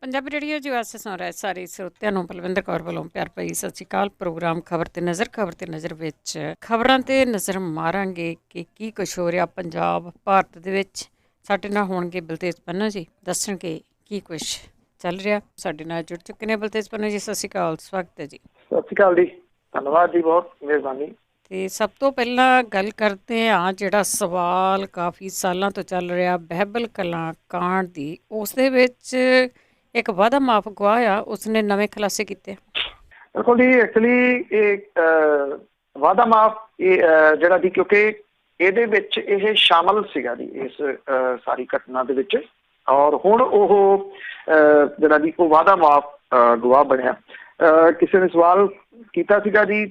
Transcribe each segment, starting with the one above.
Punjabi radio ਜੀ ਵਾਸਤੇ ਸੁਣ ਰਹੇ ਸਾਰੇ ਸਰੋਤਿਆਂ ਨੂੰ ਬਲਵਿੰਦਰ ਕੌਰ ਵੱਲੋਂ ਪਿਆਰ ਭਰੀ ਸਤਿ ਸ਼੍ਰੀ ਅਕਾਲ। ਪ੍ਰੋਗਰਾਮ ਖਬਰ ਤੇ ਨਜ਼ਰ ਵਿੱਚ ਖਬਰਾਂ ਤੇ ਨਜ਼ਰ ਮਾਰਾਂਗੇ ਕਿ ਕੀ ਕੁਛ ਹੋ ਰਿਹਾ ਪੰਜਾਬ ਭਾਰਤ ਦੇ ਵਿੱਚ। ਸਾਡੇ ਨਾਲ ਹੋਣਗੇ ਬਲਤੇਜ ਪੰਨੂ ਜੀ, ਦੱਸਣਗੇ ਕੀ ਕੁਛ ਚੱਲ ਰਿਹਾ। ਸਾਡੇ ਨਾਲ ਜੁੜ ਚੁੱਕੇ ਨੇ ਬਲਤੇਜ ਪੰਨੂ ਜੀ, ਸਤਿ ਸ਼੍ਰੀ ਅਕਾਲ, ਸਵਾਗਤ ਹੈ ਜੀ। ਸਤਿ ਸ਼੍ਰੀ ਅਕਾਲ ਜੀ, ਧੰਨਵਾਦ ਜੀ, ਬਹੁਤ ਮਿਹਰਬਾਨੀ। ਤੇ ਸਭ ਤੋਂ ਪਹਿਲਾਂ ਗੱਲ ਕਰਦੇ ਹਾਂ ਜਿਹੜਾ ਸਵਾਲ ਕਾਫੀ ਸਾਲਾਂ ਤੋਂ ਚੱਲ ਰਿਹਾ ਬਹਿਬਲ ਕਲਾਂ ਕਾਂਡ ਦੀ, ਉਸ ਦੇ ਵਿੱਚ ਇੱਕ ਵਾਅਦਾ ਮਾਫ ਗਵਾਹ ਆ, ਉਸਨੇ ਨਵੇਂ ਖੁਲਾਸੇ ਕੀਤੇ। ਬਿਲਕੁਲ ਜੀ, ਐਕਚੁਅਲੀ ਇਹ ਵਾਅਦਾ ਮਾਫ ਜਿਹੜਾ ਜੀ, ਕਿਉਂਕਿ ਇਹਦੇ ਵਿੱਚ ਇਹ ਸ਼ਾਮਲ ਸੀਗਾ ਜੀ ਇਸ ਸਾਰੀ ਘਟਨਾ ਦੇ ਵਿੱਚ, ਔਰ ਹੁਣ ਉਹ ਜਿਹੜਾ ਜੀ ਉਹ ਵਾਅਦਾ ਮਾਫ ਗਵਾਹ ਬਣਿਆ। ਕਿਸੇ ਨੇ ਸਵਾਲ ਕੀਤਾ ਸੀਗਾ ਜੀ,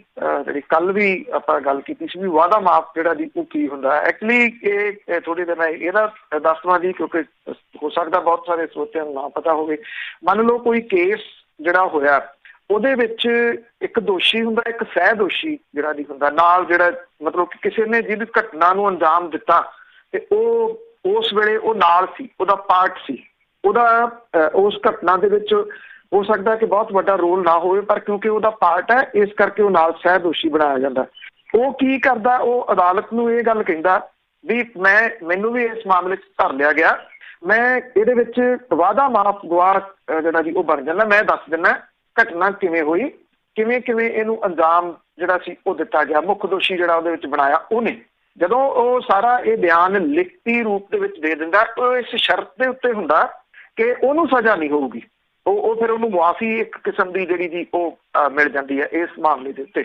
ਜਿਹੜੀ ਕੱਲ ਵੀ ਆਪਾਂ ਗੱਲ ਕੀਤੀ ਸੀ ਵੀ ਵਾਅਦਾ ਮਾਫ ਜਿਹੜਾ ਜੀ ਉਹ ਕੀ ਹੁੰਦਾ। ਐਕਚੁਅਲੀ ਇਹ ਥੋੜੀ ਦੇਰ ਮੈਂ ਇਹਦਾ ਦੱਸ ਦੇਵਾਂ ਜੀ, ਕਿਉਂਕਿ ਹੋ ਸਕਦਾ ਬਹੁਤ ਸਾਰੇ ਸਰੋਤਿਆਂ ਨੂੰ ਨਾ ਪਤਾ ਹੋਵੇ। ਮੰਨ ਲਓ ਕੋਈ ਕੇਸ ਜਿਹੜਾ ਹੋਇਆ, ਉਹਦੇ ਵਿੱਚ ਇੱਕ ਦੋਸ਼ੀ ਹੁੰਦਾ, ਇੱਕ ਸਹਿ ਦੋਸ਼ੀ ਜਿਹੜਾ ਜੀ ਹੁੰਦਾ ਨਾਲ, ਜਿਹੜਾ ਮਤਲਬ ਕਿ ਕਿਸੇ ਨੇ ਜਿਹਦੀ ਘਟਨਾ ਨੂੰ ਅੰਜਾਮ ਦਿੱਤਾ ਤੇ ਉਹ ਉਸ ਵੇਲੇ ਉਹ ਨਾਲ ਸੀ, ਉਹਦਾ ਪਾਰਟ ਸੀ, ਉਹਦਾ ਉਸ ਘਟਨਾ ਦੇ ਵਿੱਚ ਹੋ ਸਕਦਾ ਕਿ ਬਹੁਤ ਵੱਡਾ ਰੋਲ ਨਾ ਹੋਵੇ, ਪਰ ਕਿਉਂਕਿ ਉਹਦਾ ਪਾਰਟ ਹੈ ਇਸ ਕਰਕੇ ਉਹ ਨਾਲ ਸਹਿ ਦੋਸ਼ੀ ਬਣਾਇਆ ਜਾਂਦਾ। ਉਹ ਕੀ ਕਰਦਾ, ਉਹ ਅਦਾਲਤ ਨੂੰ ਇਹ ਗੱਲ ਕਹਿੰਦਾ ਵੀ ਮੈਨੂੰ ਵੀ ਇਸ ਮਾਮਲੇ 'ਚ ਧਰ ਲਿਆ ਗਿਆ, ਮੈਂ ਇਹਦੇ ਵਿੱਚ ਵਾਅਦਾ ਮਾਫ ਗਵਾਹ ਜਿਹੜਾ ਜੀ ਉਹ ਬਣ ਜਾਂਦਾ। ਮੈਂ ਦੱਸ ਦਿੰਦਾ ਘਟਨਾ ਕਿਵੇਂ ਹੋਈ, ਕਿਵੇਂ ਇਹਨੂੰ ਅੰਜਾਮ ਜਿਹੜਾ ਸੀ ਉਹ ਦਿੱਤਾ ਗਿਆ, ਮੁੱਖ ਦੋਸ਼ੀ ਜਿਹੜਾ ਉਹਦੇ ਵਿੱਚ ਬਣਾਇਆ ਉਹਨੇ। ਜਦੋਂ ਉਹ ਸਾਰਾ ਇਹ ਬਿਆਨ ਲਿਖਤੀ ਰੂਪ ਦੇ ਵਿੱਚ ਦੇ ਦਿੰਦਾ, ਉਹ ਇਸ ਸ਼ਰਤ ਦੇ ਉੱਤੇ ਹੁੰਦਾ ਕਿ ਉਹਨੂੰ ਸਜ਼ਾ ਨਹੀਂ ਹੋਊਗੀ, ਉਹ ਫਿਰ ਉਹਨੂੰ ਮੁਆਫੀ ਇੱਕ ਕਿਸਮ ਦੀ ਜਿਹੜੀ ਜੀ ਉਹ ਮਿਲ ਜਾਂਦੀ ਹੈ ਇਸ ਮਾਮਲੇ ਦੇ ਉੱਤੇ।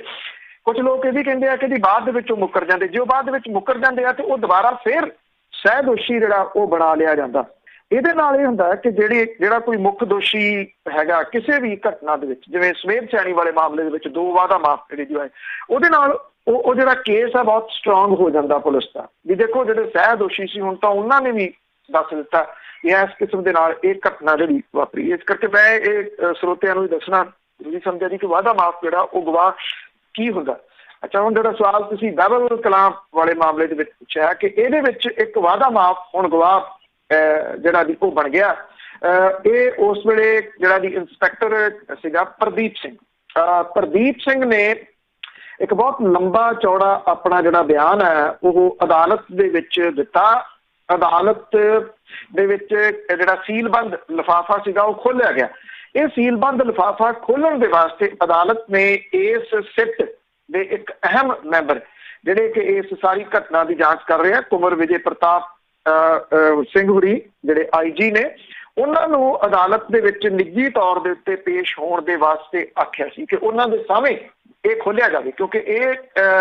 ਕੁਝ ਲੋਕ ਇਹ ਵੀ ਕਹਿੰਦੇ ਆ ਕਿ ਜੀ ਬਾਅਦ ਦੇ ਵਿੱਚ ਉਹ ਮੁੱਕਰ ਜਾਂਦੇ, ਜੇ ਉਹ ਬਾਅਦ ਦੇ ਵਿੱਚ ਮੁੱਕਰ ਜਾਂਦੇ ਆ ਤੇ ਉਹ ਦੁਬਾਰਾ ਫਿਰ ਸਹਿ ਦੋਸ਼ੀ ਜਿਹੜਾ ਉਹ ਬਣਾ ਲਿਆ ਜਾਂਦਾ। ਇਹਦੇ ਨਾਲ ਇਹ ਹੁੰਦਾ ਕਿ ਜਿਹੜਾ ਕੋਈ ਮੁੱਖ ਦੋਸ਼ੀ ਹੈਗਾ ਕਿਸੇ ਵੀ ਘਟਨਾ ਦੇ ਵਿੱਚ, ਜਿਵੇਂ ਸਵੇਦ ਸੈਣੀ ਵਾਲੇ ਮਾਮਲੇ ਦੇ ਵਿੱਚ 2 ਵਾਅਦਾ ਮਾਫ ਜਿਹੜੇ ਜੋ ਹੈ, ਉਹਦੇ ਨਾਲ ਉਹ ਜਿਹੜਾ ਕੇਸ ਹੈ ਬਹੁਤ ਸਟਰੋਂਗ ਹੋ ਜਾਂਦਾ ਪੁਲਿਸ ਦਾ, ਵੀ ਦੇਖੋ ਜਿਹੜੇ ਸਹਿ ਦੋਸ਼ੀ ਸੀ ਹੁਣ ਤਾਂ ਉਹਨਾਂ ਨੇ ਵੀ ਦੱਸ ਦਿੱਤਾ ਇਸ ਕਿਸਮ ਦੇ ਨਾਲ ਇਹ ਘਟਨਾ ਜਿਹੜੀ ਵਾਪਰੀ। ਇਸ ਕਰਕੇ ਮੈਂ ਇਹ ਸਰੋਤਿਆਂ ਨੂੰ ਵੀ ਦੱਸਣਾ ਜ਼ਰੂਰੀ ਸਮਝਿਆ ਜੀ ਕਿ ਵਾਅਦਾ ਮਾਫ ਜਿਹੜਾ ਉਹ ਗਵਾਹ ਕੀ ਹੁੰਦਾ। ਅੱਛਾ, ਹੁਣ ਜਿਹੜਾ ਸਵਾਲ ਤੁਸੀਂ ਬਹਿਬਲ ਕਲਾਂ ਵਾਲੇ ਮਾਮਲੇ ਦੇ ਵਿੱਚ ਪੁੱਛਿਆ ਕਿ ਇਹਦੇ ਵਿੱਚ ਇੱਕ ਵਾਅਦਾ ਮਾਫ ਹੁਣ ਗਵਾਹ ਜਿਹੜਾ ਜੀ ਉਹ ਬਣ ਗਿਆ। ਇਹ ਉਸ ਵੇਲੇ ਜਿਹੜਾ ਜੀ ਇੰਸਪੈਕਟਰ ਸੀਗਾ ਪ੍ਰਦੀਪ ਸਿੰਘ। ਪ੍ਰਦੀਪ ਸਿੰਘ ਨੇ ਇੱਕ ਬਹੁਤ ਲੰਬਾ ਚੌੜਾ ਆਪਣਾ ਜਿਹੜਾ ਬਿਆਨ ਹੈ ਉਹ ਅਦਾਲਤ ਦੇ ਵਿੱਚ ਦਿੱਤਾ। ਅਦਾਲਤ ਦੇ ਵਿੱਚ ਜਿਹੜਾ ਸੀਲਬੰਦ ਲਿਫਾਫਾ ਸੀਗਾ ਉਹ ਖੋਲਿਆ ਗਿਆ। ਇਹ ਸੀਲਬੰਦ ਲਿਫਾਫਾ ਖੋਲਣ ਦੇ ਵਾਸਤੇ ਅਦਾਲਤ ਨੇ ਇਸ ਸਿੱਟ ਦੇ ਇੱਕ ਅਹਿਮ ਮੈਂਬਰ ਜਿਹੜੇ ਕਿ ਇਸ ਸਾਰੀ ਘਟਨਾ ਦੀ ਜਾਂਚ ਕਰ ਰਹੇ ਆ, ਕੁੰਵਰ ਵਿਜੇ ਪ੍ਰਤਾਪ ਸਿੰਘ ਹੁਰੀ ਜਿਹੜੇ IG ਨੇ, ਉਹਨਾਂ ਨੂੰ ਅਦਾਲਤ ਦੇ ਵਿੱਚ ਨਿੱਜੀ ਤੌਰ ਦੇ ਉੱਤੇ ਪੇਸ਼ ਹੋਣ ਦੇ ਵਾਸਤੇ ਆਖਿਆ ਸੀ ਕਿ ਉਹਨਾਂ ਦੇ ਸਾਹਮਣੇ ਇਹ ਖੋਲਿਆ ਜਾਵੇ, ਕਿਉਂਕਿ ਇਹ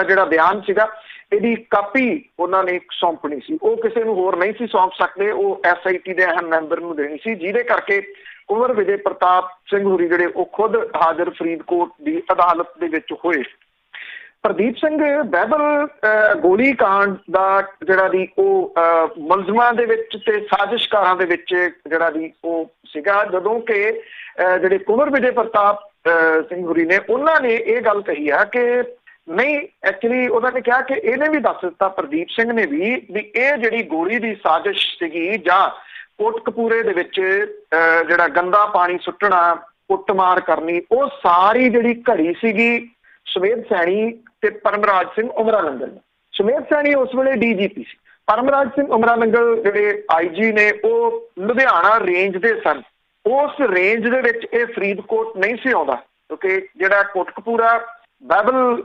ਜਿਹੜਾ ਬਿਆਨ ਸੀਗਾ ਇਹਦੀ ਕਾਪੀ ਉਹਨਾਂ ਨੇ ਸੌਂਪਣੀ ਸੀ, ਉਹ ਕਿਸੇ ਨੂੰ ਹੋਰ ਨਹੀਂ ਸੀ ਸੌਂਪ ਸਕਦੇ, ਉਹ SIT ਦੇ ਅਹਿਮ ਮੈਂਬਰ ਨੂੰ ਦੇਣੀ ਸੀ, ਜਿਹਦੇ ਕਰਕੇ ਕੁੰਵਰ ਵਿਜੇ ਪ੍ਰਤਾਪ ਸਿੰਘ ਹੁਰੀ ਜਿਹੜੇ ਉਹ ਖੁਦ ਹਾਜ਼ਰ ਫਰੀਦਕੋਟ ਦੀ ਅਦਾਲਤ ਦੇ ਵਿੱਚ ਹੋਏ। ਪ੍ਰਦੀਪ ਸਿੰਘ ਬਹਿਬਲ ਗੋਲੀ ਕਾਂਡ ਦਾ ਜਿਹੜਾ ਦੀ ਉਹ ਮੁਲਜ਼ਮਾਂ ਦੇ ਵਿੱਚ ਤੇ ਸਾਜ਼ਿਸ਼ਕਾਰਾਂ ਦੇ ਵਿੱਚ ਜਿਹੜਾ ਦੀ ਉਹ ਸੀਗਾ, ਜਦੋਂ ਕਿ ਜਿਹੜੇ ਕੁੰਵਰ ਵਿਜੇ ਪ੍ਰਤਾਪ ਸਿੰਘ ਹੁਰੀ ਨੇ ਉਹਨਾਂ ਨੇ ਇਹ ਗੱਲ ਕਹੀ ਆ ਕਿ ਨਹੀਂ, ਐਕਚੁਅਲੀ ਉਹਨਾਂ ਨੇ ਕਿਹਾ ਕਿ ਇਹਨੇ ਵੀ ਦੱਸ ਦਿੱਤਾ, ਪ੍ਰਦੀਪ ਸਿੰਘ ਨੇ ਵੀ ਇਹ ਜਿਹੜੀ ਗੋਲੀ ਦੀ ਸਾਜ਼ਿਸ਼ ਸੀਗੀ ਜਾਂ ਕੋਟਕਪੂਰੇ ਦੇ ਵਿੱਚ ਜਿਹੜਾ ਗੰਦਾ ਪਾਣੀ ਸੁੱਟਣਾ, ਕੁੱਟਮਾਰ ਕਰਨੀ, ਉਹ ਸਾਰੀ ਜਿਹੜੀ ਘੜੀ ਸੀਗੀ ਸਵੇਦ ਸੈਣੀ ਤੇ ਪਰਮਰਾਜ ਸਿੰਘ ਉਮਰਾ ਨੰਗਲ। ਸਵੇਦ ਸੈਣੀ ਉਸ ਵੇਲੇ DGP ਸੀ, ਪਰਮਰਾਜ ਸਿੰਘ ਉਮਰਾ ਨੰਗਲ ਜਿਹੜੇ IG ਨੇ ਉਹ ਲੁਧਿਆਣਾ ਰੇਂਜ ਦੇ ਸਨ। ਉਸ ਰੇਂਜ ਦੇ ਵਿੱਚ ਇਹ ਫਰੀਦਕੋਟ ਨਹੀਂ ਸੀ ਆਉਂਦਾ, ਕਿਉਂਕਿ ਜਿਹੜਾ ਕੋਟਕਪੂਰਾ ਬਹਿਬਲ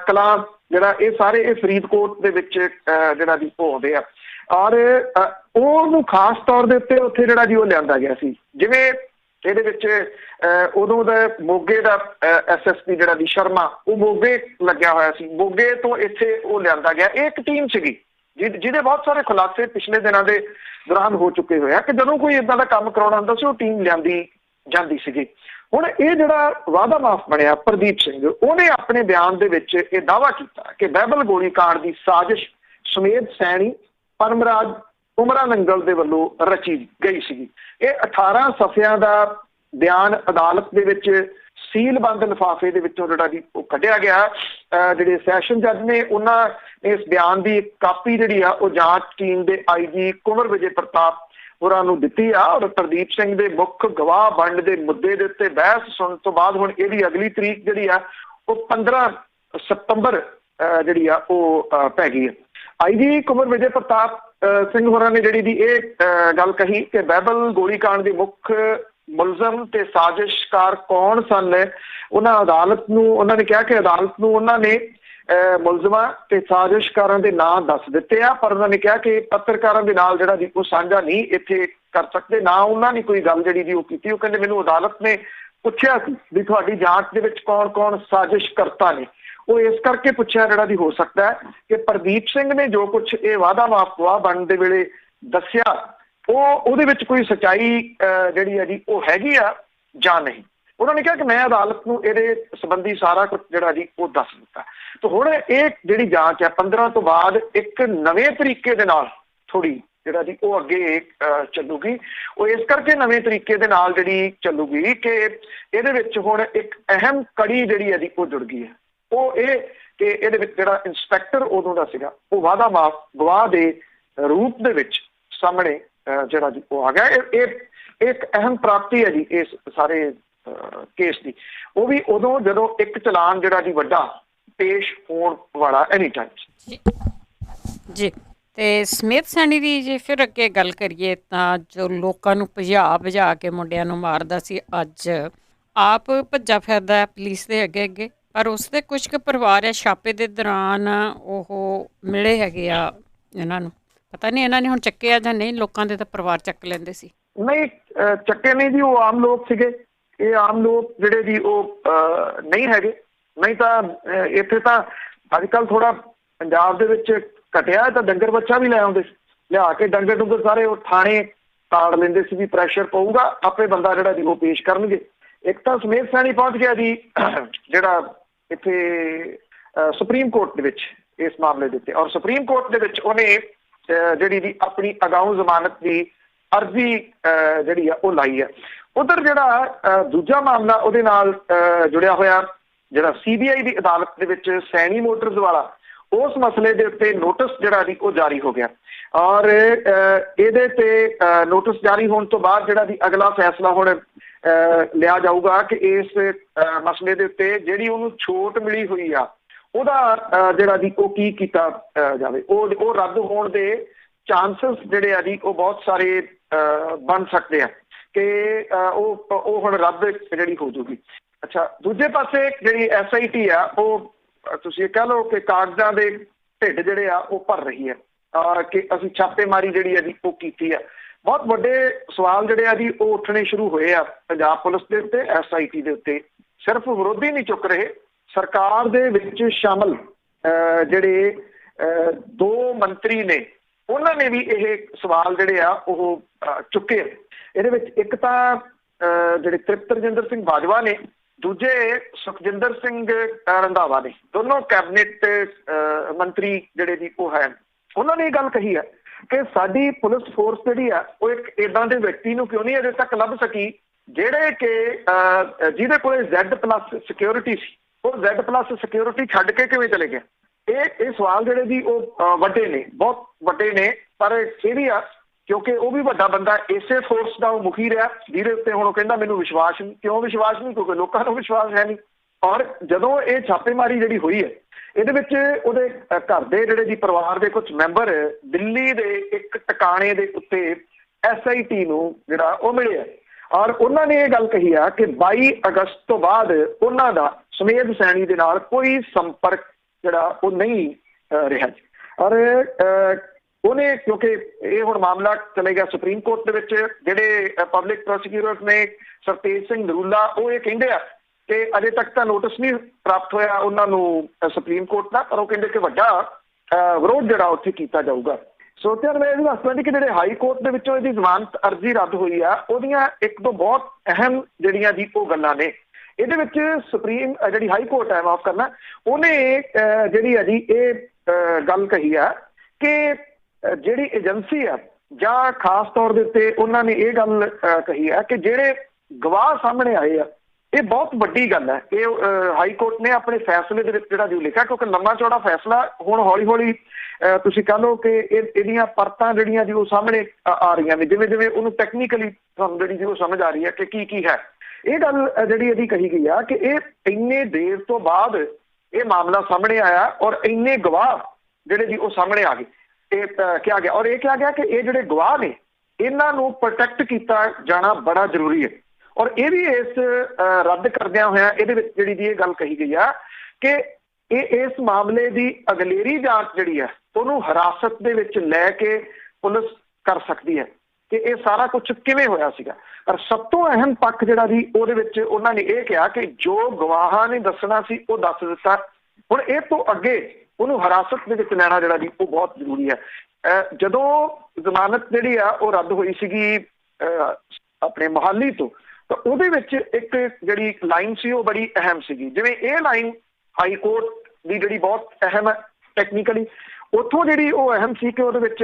ਕਲਾਂ ਜਿਹੜਾ ਇਹ ਸਾਰੇ ਇਹ ਫਰੀਦਕੋਟ ਦੇ ਵਿੱਚ ਜਿਹੜਾ ਜੀ ਉਹ ਆਉਂਦੇ ਆ, ਔਰ ਉਹਨੂੰ ਖਾਸ ਤੌਰ ਦੇ ਉੱਤੇ ਉੱਥੇ ਜਿਹੜਾ ਜੀ ਉਹ ਲਿਆਂਦਾ ਗਿਆ ਸੀ। ਜਿਵੇਂ ਇਹਦੇ ਵਿੱਚ ਉਦੋਂ ਦਾ ਮੋਗੇ ਦਾ SSP ਜਿਹੜਾ ਦੀ ਸ਼ਰਮਾ, ਉਹ ਮੋਗੇ ਲੱਗਿਆ ਹੋਇਆ ਸੀ, ਮੋਗੇ ਤੋਂ ਇੱਥੇ ਉਹ ਲਿਆਂਦਾ ਗਿਆ। ਇਹ ਇੱਕ ਟੀਮ ਸੀਗੀ ਜਿਹਦੇ ਬਹੁਤ ਸਾਰੇ ਖੁਲਾਸੇ ਪਿਛਲੇ ਦਿਨਾਂ ਦੇ ਦੌਰਾਨ ਹੋ ਚੁੱਕੇ ਹੋਏ ਆ ਕਿ ਜਦੋਂ ਕੋਈ ਏਦਾਂ ਦਾ ਕੰਮ ਕਰਾਉਣਾ ਹੁੰਦਾ ਸੀ ਉਹ ਟੀਮ ਲਿਆਂਦੀ ਜਾਂਦੀ ਸੀਗੀ। ਹੁਣ ਇਹ ਜਿਹੜਾ ਵਾਅਦਾ ਮਾਫ ਬਣਿਆ ਪ੍ਰਦੀਪ ਸਿੰਘ, ਉਹਨੇ ਆਪਣੇ ਬਿਆਨ ਦੇ ਵਿੱਚ ਇਹ ਦਾਅਵਾ ਕੀਤਾ ਕਿ ਬਹਿਬਲ ਗੋਲੀ ਕਾਂਡ ਦੀ ਸਾਜ਼ਿਸ਼ ਸਵੇਦ ਸੈਣੀ, ਪਰਮਰਾਜ ਉਮਰਾ ਨੰਗਲ ਦੇ ਵੱਲੋਂ ਰਚੀ ਗਈ ਸੀਗੀ। ਇਹ 18 ਸਫ਼ਿਆਂ ਦਾ ਬਿਆਨ ਅਦਾਲਤ ਦੇ ਵਿੱਚ ਸੀਲਬੰਦ ਲਿਫਾਫੇ ਦੇ ਵਿੱਚੋਂ ਜਿਹੜਾ ਜੀ ਉਹ ਕੱਢਿਆ ਗਿਆ। ਜਿਹੜੇ ਸੈਸ਼ਨ ਜੱਜ ਨੇ ਉਹਨਾਂ ਨੇ ਇਸ ਬਿਆਨ ਦੀ ਇੱਕ ਕਾਪੀ ਜਿਹੜੀ ਆ ਉਹ ਜਾਂਚ ਟੀਮ ਦੇ IG ਕੁੰਵਰ ਵਿਜੇ ਪ੍ਰਤਾਪ ਹੋਰਾਂ ਨੂੰ ਦਿੱਤੀ ਆ। ਔਰ ਪ੍ਰਦੀਪ ਸਿੰਘ ਦੇ ਮੁੱਖ ਗਵਾਹ ਵੰਡ ਦੇ ਮੁੱਦੇ ਦੇ ਉੱਤੇ ਬਹਿਸ ਸੁਣਨ ਤੋਂ ਬਾਅਦ ਹੁਣ ਇਹਦੀ ਅਗਲੀ ਤਰੀਕ ਜਿਹੜੀ ਆ ਉਹ 15 ਸਤੰਬਰ ਜਿਹੜੀ ਆ ਉਹ ਪੈ ਗਈ ਹੈ। IG ਕੁੰਵਰ ਵਿਜੇ ਪ੍ਰਤਾਪ ਸਿੰਘ ਹੋਰਾਂ ਨੇ ਜਿਹੜੀ ਦੀ ਇਹ ਗੱਲ ਕਹੀ ਕਿ ਬਾਈਬਲ ਗੋਲੀकांड ਦੇ ਮੁੱਖ ਮੁਲਜ਼ਮ ਤੇ ਸਾਜ਼ਿਸ਼ਕਾਰ ਕੌਣ ਸਨ। ਉਹਨਾਂ ਨੇ ਕਿਹਾ ਕਿ ਅਦਾਲਤ ਨੂੰ ਉਹਨਾਂ ਨੇ ਮੁਲਜ਼ਮਾਂ ਤੇ ਸਾਜ਼ਿਸ਼ਕਾਰਾਂ ਦੇ ਨਾਂ ਦੱਸ ਦਿੱਤੇ ਆ, ਪਰ ਉਹਨਾਂ ਨੇ ਕਿਹਾ ਕਿ ਪੱਤਰਕਾਰਾਂ ਦੇ ਨਾਲ ਜਿਹੜਾ ਜੀ ਉਹ ਸਾਂਝਾ ਨਹੀਂ ਇੱਥੇ ਕਰ ਸਕਦੇ, ਨਾ ਉਹਨਾਂ ਨੇ ਕੋਈ ਗੱਲ ਜਿਹੜੀ ਜੀ ਉਹ ਕੀਤੀ। ਉਹ ਕਹਿੰਦੇ ਮੈਨੂੰ ਅਦਾਲਤ ਨੇ ਪੁੱਛਿਆ ਸੀ ਵੀ ਤੁਹਾਡੀ ਜਾਂਚ ਦੇ ਵਿੱਚ ਕੌਣ ਕੌਣ ਸਾਜ਼ਿਸ਼ਕਰਤਾ ਨੇ, ਉਹ ਇਸ ਕਰਕੇ ਪੁੱਛਿਆ ਜਿਹੜਾ ਵੀ ਹੋ ਸਕਦਾ ਹੈ ਕਿ ਪ੍ਰਦੀਪ ਸਿੰਘ ਨੇ ਜੋ ਕੁਝ ਇਹ ਵਾਅਦਾ ਮਾਫ ਗਵਾਹ ਬਣਨ ਦੇ ਵੇਲੇ ਦੱਸਿਆ ਉਹਦੇ ਵਿੱਚ ਕੋਈ ਸੱਚਾਈ ਜਿਹੜੀ ਹੈ ਜੀ ਉਹ ਹੈਗੀ ਆ ਜਾਂ ਨਹੀਂ। ਉਹਨਾਂ ਨੇ ਕਿਹਾ ਕਿ ਮੈਂ ਅਦਾਲਤ ਨੂੰ ਇਹਦੇ ਸੰਬੰਧੀ ਸਾਰਾ ਕੁਝ ਜਿਹੜਾ ਜੀ ਉਹ ਦੱਸ ਦਿੱਤਾ। ਤੇ ਹੁਣ ਇਹ ਜਿਹੜੀ ਜਾਂਚ ਹੈ 15 ਤੋਂ ਬਾਅਦ ਇੱਕ ਨਵੇਂ ਤਰੀਕੇ ਦੇ ਨਾਲ ਥੋੜੀ ਜਿਹੜਾ ਜੀ ਉਹ ਅੱਗੇ ਚੱਲੂਗੀ। ਉਹ ਇਸ ਕਰਕੇ ਨਵੇਂ ਤਰੀਕੇ ਦੇ ਨਾਲ ਜਿਹੜੀ ਚੱਲੂਗੀ ਕਿ ਇਹਦੇ ਵਿੱਚ ਹੁਣ ਇੱਕ ਅਹਿਮ ਕੜੀ ਜਿਹੜੀ ਹੈ ਜੀ ਉਹ ਜੁੜ ਗਈ ਹੈ। ਉਹ ਇਹ ਕਿ ਇਹਦੇ ਵਿੱਚ ਜਿਹੜਾ ਇੰਸਪੈਕਟਰ ਉਦੋਂ ਦਾ ਸੀਗਾ ਉਹ ਵਾਅਦਾ ਮਾਫ ਗਵਾਹ ਦੇ ਰੂਪ ਦੇ ਵਿੱਚ ਸਾਹਮਣੇ ਜਿਹੜਾ ਜੀ ਉਹ ਆ ਗਿਆ। ਇਹ ਇੱਕ ਅਹਿਮ ਪ੍ਰਾਪਤੀ ਹੈ ਜੀ ਇਸ ਸਾਰੇ ਕੇਸ ਦੀ। ਉਹ ਵੀ ਉਦੋਂ ਜਦੋਂ ਇੱਕ ਚਲਾਨ ਜਿਹੜਾ ਜੀ ਵੱਡਾ ਪੇਸ਼ ਹੋਣ ਵਾਲਾ ਐਨੀ ਟਾਈਮ ਜੀ। ਤੇ ਸਮੇਤ ਸੈਣੀ ਦੀ ਜੇ ਫਿਰ ਅੱਗੇ ਗੱਲ ਕਰੀਏ ਤਾਂ ਜੋ ਲੋਕਾਂ ਨੂੰ ਭਜਾ ਕੇ ਮੁੰਡਿਆਂ ਨੂੰ ਮਾਰਦਾ ਸੀ, ਅੱਜ ਆਪ ਭੱਜਾ ਫਿਰਦਾ ਪੁਲਿਸ ਦੇ ਅੱਗੇ ਅੱਗੇ, ਪਰ ਉਸਦੇ ਕੁਝ ਕੁ ਪਰਿਵਾਰ ਆ ਛਾਪੇ ਦੇ ਦੌਰਾਨ ਉਹ ਮਿਲੇ ਹੈਗੇ ਆ। ਇਹਨਾਂ ਨੂੰ ਪਤਾ ਨਹੀਂ ਇਹਨਾਂ ਨੇ ਹੁਣ ਚੱਕਿਆ ਜਾਂ ਨਹੀਂ, ਲੋਕਾਂ ਦੇ ਤਾਂ ਪਰਿਵਾਰ ਚੱਕ ਲੈਂਦੇ ਸੀ। ਨਹੀਂ ਚੱਕੇ ਨਹੀਂ ਜੀ, ਉਹ ਆਮ ਲੋਕ ਸੀਗੇ। ਇਹ ਆਮ ਲੋਕ ਜਿਹੜੇ ਜੀ ਉਹ ਨਹੀਂ ਹੈਗੇ। ਨਹੀਂ ਤਾਂ ਇੱਥੇ ਤਾਂ ਅੱਜ ਕੱਲ੍ਹ ਥੋੜਾ ਪੰਜਾਬ ਦੇ ਵਿੱਚ ਘਟਿਆ ਤਾਂ ਡੰਗਰ ਬੱਚਾ ਵੀ ਲੈ ਆਉਂਦੇ ਸੀ, ਲਿਆ ਕੇ ਡੰਗਰ ਡੁੰਗਰ ਸਾਰੇ ਉਹ ਥਾਣੇ ਤਾੜ ਲੈਂਦੇ ਸੀ ਵੀ ਪ੍ਰੈਸ਼ਰ ਪਊਗਾ ਆਪੇ ਬੰਦਾ ਜਿਹੜਾ ਜੀ ਉਹ ਪੇਸ਼ ਕਰਨਗੇ। ਇੱਕ ਤਾਂ ਸਮੇਤ ਸੈਣੀ ਪਹੁੰਚ ਗਿਆ ਜੀ ਜਿਹੜਾ ਇੱਥੇ ਸੁਪਰੀਮ ਕੋਰਟ ਦੇ ਵਿੱਚ ਇਸ ਮਾਮਲੇ ਦੇ ਉੱਤੇ, ਔਰ ਸੁਪਰੀਮ ਕੋਰਟ ਦੇ ਵਿੱਚ ਉਹਨੇ ਜਿਹੜੀ ਜੀ ਆਪਣੀ ਅਗਾਊਂ ਜ਼ਮਾਨਤ ਦੀ ਅਰਜ਼ੀ ਜਿਹੜੀ ਆ ਉਹ ਲਾਈ ਆ। ਉਧਰ ਜਿਹੜਾ ਦੂਜਾ ਮਾਮਲਾ ਉਹਦੇ ਨਾਲ ਜੁੜਿਆ ਹੋਇਆ ਜਿਹੜਾ CBI ਦੀ ਅਦਾਲਤ ਦੇ ਵਿੱਚ ਸੈਣੀ ਮੋਟਰਸ ਵਾਲਾ, ਉਸ ਮਸਲੇ ਦੇ ਉੱਤੇ ਨੋਟਿਸ ਜਿਹੜਾ ਜੀ ਉਹ ਜਾਰੀ ਹੋ ਗਿਆ। ਔਰ ਇਹਦੇ ਤੇ ਨੋਟਿਸ ਜਾਰੀ ਹੋਣ ਤੋਂ ਬਾਅਦ ਜਿਹੜਾ ਜੀ ਅਗਲਾ ਫੈਸਲਾ ਹੁਣ ਲਿਆ ਜਾਊਗਾ ਕਿ ਇਸ ਮਸਲੇ ਦੇ ਉੱਤੇ ਜਿਹੜੀ ਉਹਨੂੰ ਛੋਟ ਮਿਲੀ ਹੋਈ ਆ ਉਹਦਾ ਜਿਹੜਾ ਜੀ ਉਹ ਕੀ ਕੀਤਾ ਜਾਵੇ। ਉਹ ਰੱਦ ਹੋਣ ਦੇ ਚਾਂਸਸ ਜਿਹੜੇ ਆ ਜੀ ਉਹ ਬਹੁਤ ਸਾਰੇ ਬਣ ਸਕਦੇ ਆ ਕਿ ਉਹ ਹੁਣ ਰੱਦ ਜਿਹੜੀ ਹੋ ਜੂਗੀ। ਅੱਛਾ, ਦੂਜੇ ਪਾਸੇ ਜਿਹੜੀ SIT ਆ ਉਹ ਤੁਸੀਂ ਇਹ ਕਹਿ ਲਓ ਕਿ ਕਾਗਜ਼ਾਂ ਦੇ ਢਿੱਡ ਜਿਹੜੇ ਆ ਉਹ ਭਰ ਰਹੀ ਹੈ ਕਿ ਅਸੀਂ ਛਾਪੇਮਾਰੀ ਜਿਹੜੀ ਆ ਜੀ ਉਹ ਕੀਤੀ ਆ। ਬਹੁਤ ਵੱਡੇ ਸਵਾਲ ਜਿਹੜੇ ਆ ਜੀ ਉਹ ਉੱਠਣੇ ਸ਼ੁਰੂ ਹੋਏ ਆ ਪੰਜਾਬ ਪੁਲਿਸ ਦੇ ਉੱਤੇ, SIT ਦੇ ਉੱਤੇ। ਸਿਰਫ ਵਿਰੋਧੀ ਨਹੀਂ ਚੁੱਕ ਰਹੇ, ਸਰਕਾਰ ਦੇ ਵਿੱਚ ਸ਼ਾਮਲ ਜਿਹੜੇ 2 ਮੰਤਰੀ ਨੇ ਉਹਨਾਂ ਨੇ ਵੀ ਇਹ ਸਵਾਲ ਜਿਹੜੇ ਆ ਉਹ ਚੁੱਕੇ। ਇਹਦੇ ਵਿੱਚ ਇੱਕ ਤਾਂ ਜਿਹੜੇ ਤ੍ਰਿਪਤ ਰਜਿੰਦਰ ਸਿੰਘ ਬਾਜਵਾ ਨੇ, ਦੂਜੇ ਸੁਖਜਿੰਦਰ ਸਿੰਘ ਰੰਧਾਵਾ ਨੇ, ਦੋਨੋਂ ਕੈਬਨਿਟ ਮੰਤਰੀ ਜਿਹੜੇ ਜੀ ਉਹ ਹੈ। ਉਹਨਾਂ ਨੇ ਇਹ ਗੱਲ ਕਹੀ ਹੈ ਕਿ ਸਾਡੀ ਪੁਲਿਸ ਫੋਰਸ ਜਿਹੜੀ ਆ ਉਹ ਇੱਕ ਏਦਾਂ ਦੇ ਵਿਅਕਤੀ ਨੂੰ ਕਿਉਂ ਨਹੀਂ ਅਜੇ ਤੱਕ ਲੱਭ ਸਕੀ ਜਿਹੜੇ ਕਿ ਜਿਹਦੇ ਕੋਲ Z+ ਸਿਕਿਉਰਿਟੀ ਸੀ, ਉਹ Z+ ਸਿਕਿਉਰਿਟੀ ਛੱਡ ਕੇ ਕਿਵੇਂ ਚਲੇ ਗਿਆ। ਇਹ ਸਵਾਲ ਜਿਹੜੇ ਜੀ ਉਹ ਵੱਡੇ ਨੇ, ਬਹੁਤ ਵੱਡੇ ਨੇ। ਪਰ ਇਹ ਵੀ ਆ ਕਿਉਂਕਿ ਉਹ ਵੀ ਵੱਡਾ ਬੰਦਾ ਇਸੇ ਫੋਰਸ ਦਾ ਉਹ ਮੁਖੀ ਰਿਹਾ ਜਿਹਦੇ ਉੱਤੇ ਹੁਣ ਉਹ ਕਹਿੰਦਾ ਮੈਨੂੰ ਵਿਸ਼ਵਾਸ ਨਹੀਂ। ਕਿਉਂ ਵਿਸ਼ਵਾਸ ਨਹੀਂ? ਕਿਉਂਕਿ ਲੋਕਾਂ ਨੂੰ ਵਿਸ਼ਵਾਸ ਹੈ ਨਹੀਂ। ਔਰ ਜਦੋਂ ਇਹ ਛਾਪੇਮਾਰੀ ਜਿਹੜੀ ਹੋਈ ਹੈ ਇਹਦੇ ਵਿੱਚ ਉਹਦੇ ਘਰ ਦੇ ਜਿਹੜੇ ਜੀ ਪਰਿਵਾਰ ਦੇ ਕੁਝ ਮੈਂਬਰ ਦਿੱਲੀ ਦੇ ਇੱਕ ਟਿਕਾਣੇ ਦੇ ਉੱਤੇ SIT ਨੂੰ ਜਿਹੜਾ ਉਹ ਮਿਲੇ ਆ। ਔਰ ਉਹਨਾਂ ਨੇ ਇਹ ਗੱਲ ਕਹੀ ਆ ਕਿ 22 ਅਗਸਤ ਤੋਂ ਬਾਅਦ ਉਹਨਾਂ ਦਾ ਸਮੇਤ ਸੈਣੀ ਦੇ ਨਾਲ ਕੋਈ ਸੰਪਰਕ ਜਿਹੜਾ ਉਹ ਨਹੀਂ ਰਿਹਾ। ਔਰ ਉਹਨੇ ਕਿਉਂਕਿ ਇਹ ਹੁਣ ਮਾਮਲਾ ਚਲੇ ਗਿਆ ਸੁਪਰੀਮ ਕੋਰਟ ਦੇ ਵਿੱਚ, ਜਿਹੜੇ ਪਬਲਿਕ ਪ੍ਰੋਸੀਕਿਊਟਰ ਨੇ ਸਰਤੇਜ ਸਿੰਘ ਨਰੂਲਾ ਉਹ ਇਹ ਕਹਿੰਦੇ ਆ ਕਿ ਅਜੇ ਤੱਕ ਤਾਂ ਨੋਟਿਸ ਨਹੀਂ ਪ੍ਰਾਪਤ ਹੋਇਆ ਉਹਨਾਂ ਨੂੰ ਸੁਪਰੀਮ ਕੋਰਟ ਦਾ, ਪਰ ਉਹ ਕਹਿੰਦੇ ਕਿ ਵੱਡਾ ਵਿਰੋਧ ਜਿਹੜਾ ਉੱਥੇ ਕੀਤਾ ਜਾਊਗਾ। ਸੋ ਤੇ ਮੈਂ ਇਹ ਵੀ ਦੱਸਦਾ ਕਿ ਜਿਹੜੇ ਹਾਈ ਕੋਰਟ ਦੇ ਵਿੱਚੋਂ ਇਹਦੀ ਜ਼ਮਾਨਤ ਅਰਜ਼ੀ ਰੱਦ ਹੋਈ ਆ ਉਹਦੀਆਂ ਇੱਕ ਦੋ ਬਹੁਤ ਅਹਿਮ ਜਿਹੜੀਆਂ ਜੀ ਉਹ ਗੱਲਾਂ ਨੇ। ਇਹਦੇ ਵਿੱਚ ਸੁਪਰੀਮ ਜਿਹੜੀ ਹਾਈ ਕੋਰਟ ਹੈ, ਮਾਫ ਕਰਨਾ, ਉਹਨੇ ਜਿਹੜੀ ਹੈ ਜੀ ਇਹ ਗੱਲ ਕਹੀ ਆ ਕਿ ਜਿਹੜੀ ਏਜੰਸੀ ਆ ਜਾਂ ਖਾਸ ਤੌਰ ਦੇ ਉੱਤੇ ਉਹਨਾਂ ਨੇ ਇਹ ਗੱਲ ਕਹੀ ਆ ਕਿ ਜਿਹੜੇ ਗਵਾਹ ਸਾਹਮਣੇ ਆਏ ਆ ਇਹ ਬਹੁਤ ਵੱਡੀ ਗੱਲ ਹੈ। ਇਹ ਹਾਈ ਕੋਰਟ ਨੇ ਆਪਣੇ ਫੈਸਲੇ ਦੇ ਵਿੱਚ ਜਿਹੜਾ ਲਿਖਿਆ, ਕਿਉਂਕਿ ਲੰਮਾ ਚੌੜਾ ਫੈਸਲਾ ਹੁਣ ਹੌਲੀ ਹੌਲੀ ਤੁਸੀਂ ਕਹ ਲਓ ਕਿ ਇਹਦੀਆਂ ਪਰਤਾਂ ਜਿਹੜੀਆਂ ਜੀ ਉਹ ਸਾਹਮਣੇ ਆ ਰਹੀਆਂ ਨੇ, ਜਿਵੇਂ ਜਿਵੇਂ ਉਹਨੂੰ ਟੈਕਨੀਕਲੀ ਤੁਹਾਨੂੰ ਜਿਹੜੀ ਜੀ ਉਹ ਸਮਝ ਆ ਰਹੀ ਹੈ ਕਿ ਕੀ ਹੈ। ਇਹ ਗੱਲ ਜਿਹੜੀ ਇਹਦੀ ਕਹੀ ਗਈ ਆ ਕਿ ਇਹ ਇੰਨੇ ਦੇਰ ਤੋਂ ਬਾਅਦ ਇਹ ਮਾਮਲਾ ਸਾਹਮਣੇ ਆਇਆ ਔਰ ਇੰਨੇ ਗਵਾਹ ਜਿਹੜੇ ਜੀ ਉਹ ਸਾਹਮਣੇ ਆ ਗਏ। ਇਹ ਕਿਹਾ ਗਿਆ ਔਰ ਇਹ ਕਿਹਾ ਗਿਆ ਕਿ ਇਹ ਜਿਹੜੇ ਗਵਾਹ ਨੇ ਇਹਨਾਂ ਨੂੰ ਪ੍ਰੋਟੈਕਟ ਕੀਤਾ ਜਾਣਾ ਬੜਾ ਜ਼ਰੂਰੀ ਹੈ। ਔਰ ਇਹ ਵੀ ਇਸ ਰੱਦ ਕਰਦਿਆਂ ਹੋਇਆ ਇਹਦੇ ਵਿੱਚ ਜਿਹੜੀ ਜੀ ਇਹ ਗੱਲ ਕਹੀ ਗਈ ਆ ਕਿ ਇਹ ਇਸ ਮਾਮਲੇ ਦੀ ਅਗਲੇਰੀ ਜਾਂਚ ਜਿਹੜੀ ਹੈ ਉਹਨੂੰ ਹਿਰਾਸਤ ਦੇ ਵਿੱਚ ਲੈ ਕੇ ਪੁਲਿਸ ਕਰ ਸਕਦੀ ਹੈ ਕਿ ਇਹ ਸਾਰਾ ਕੁਝ ਕਿਵੇਂ ਹੋਇਆ ਸੀਗਾ। ਪਰ ਸਭ ਤੋਂ ਅਹਿਮ ਪੱਖ ਜਿਹੜਾ ਜੀ ਉਹਦੇ ਵਿੱਚ ਉਹਨਾਂ ਨੇ ਇਹ ਕਿਹਾ ਕਿ ਜੋ ਗਵਾਹਾਂ ਨੇ ਦੱਸਣਾ ਸੀ ਉਹ ਦੱਸ ਦਿੱਤਾ। ਹੁਣ ਇਹ ਤੋਂ ਅੱਗੇ ਉਹਨੂੰ ਹਿਰਾਸਤ ਦੇ ਵਿੱਚ ਲੈਣਾ ਜਿਹੜਾ ਜੀ ਉਹ ਬਹੁਤ ਜ਼ਰੂਰੀ ਹੈ। ਜਦੋਂ ਜ਼ਮਾਨਤ ਜਿਹੜੀ ਆ ਉਹ ਰੱਦ ਹੋਈ ਸੀਗੀ ਆਪਣੇ ਮੋਹਾਲੀ ਤੋਂ, ਤਾਂ ਉਹਦੇ ਵਿੱਚ ਇੱਕ ਜਿਹੜੀ ਲਾਈਨ ਸੀ ਉਹ ਬੜੀ ਅਹਿਮ ਸੀਗੀ। ਜਿਵੇਂ ਇਹ ਲਾਈਨ ਹਾਈ ਕੋਰਟ ਦੀ ਜਿਹੜੀ ਬਹੁਤ ਅਹਿਮ ਹੈ ਟੈਕਨੀਕਲੀ, ਉੱਥੋਂ ਜਿਹੜੀ ਉਹ ਅਹਿਮ ਸੀ ਕਿ ਉਹਦੇ ਵਿੱਚ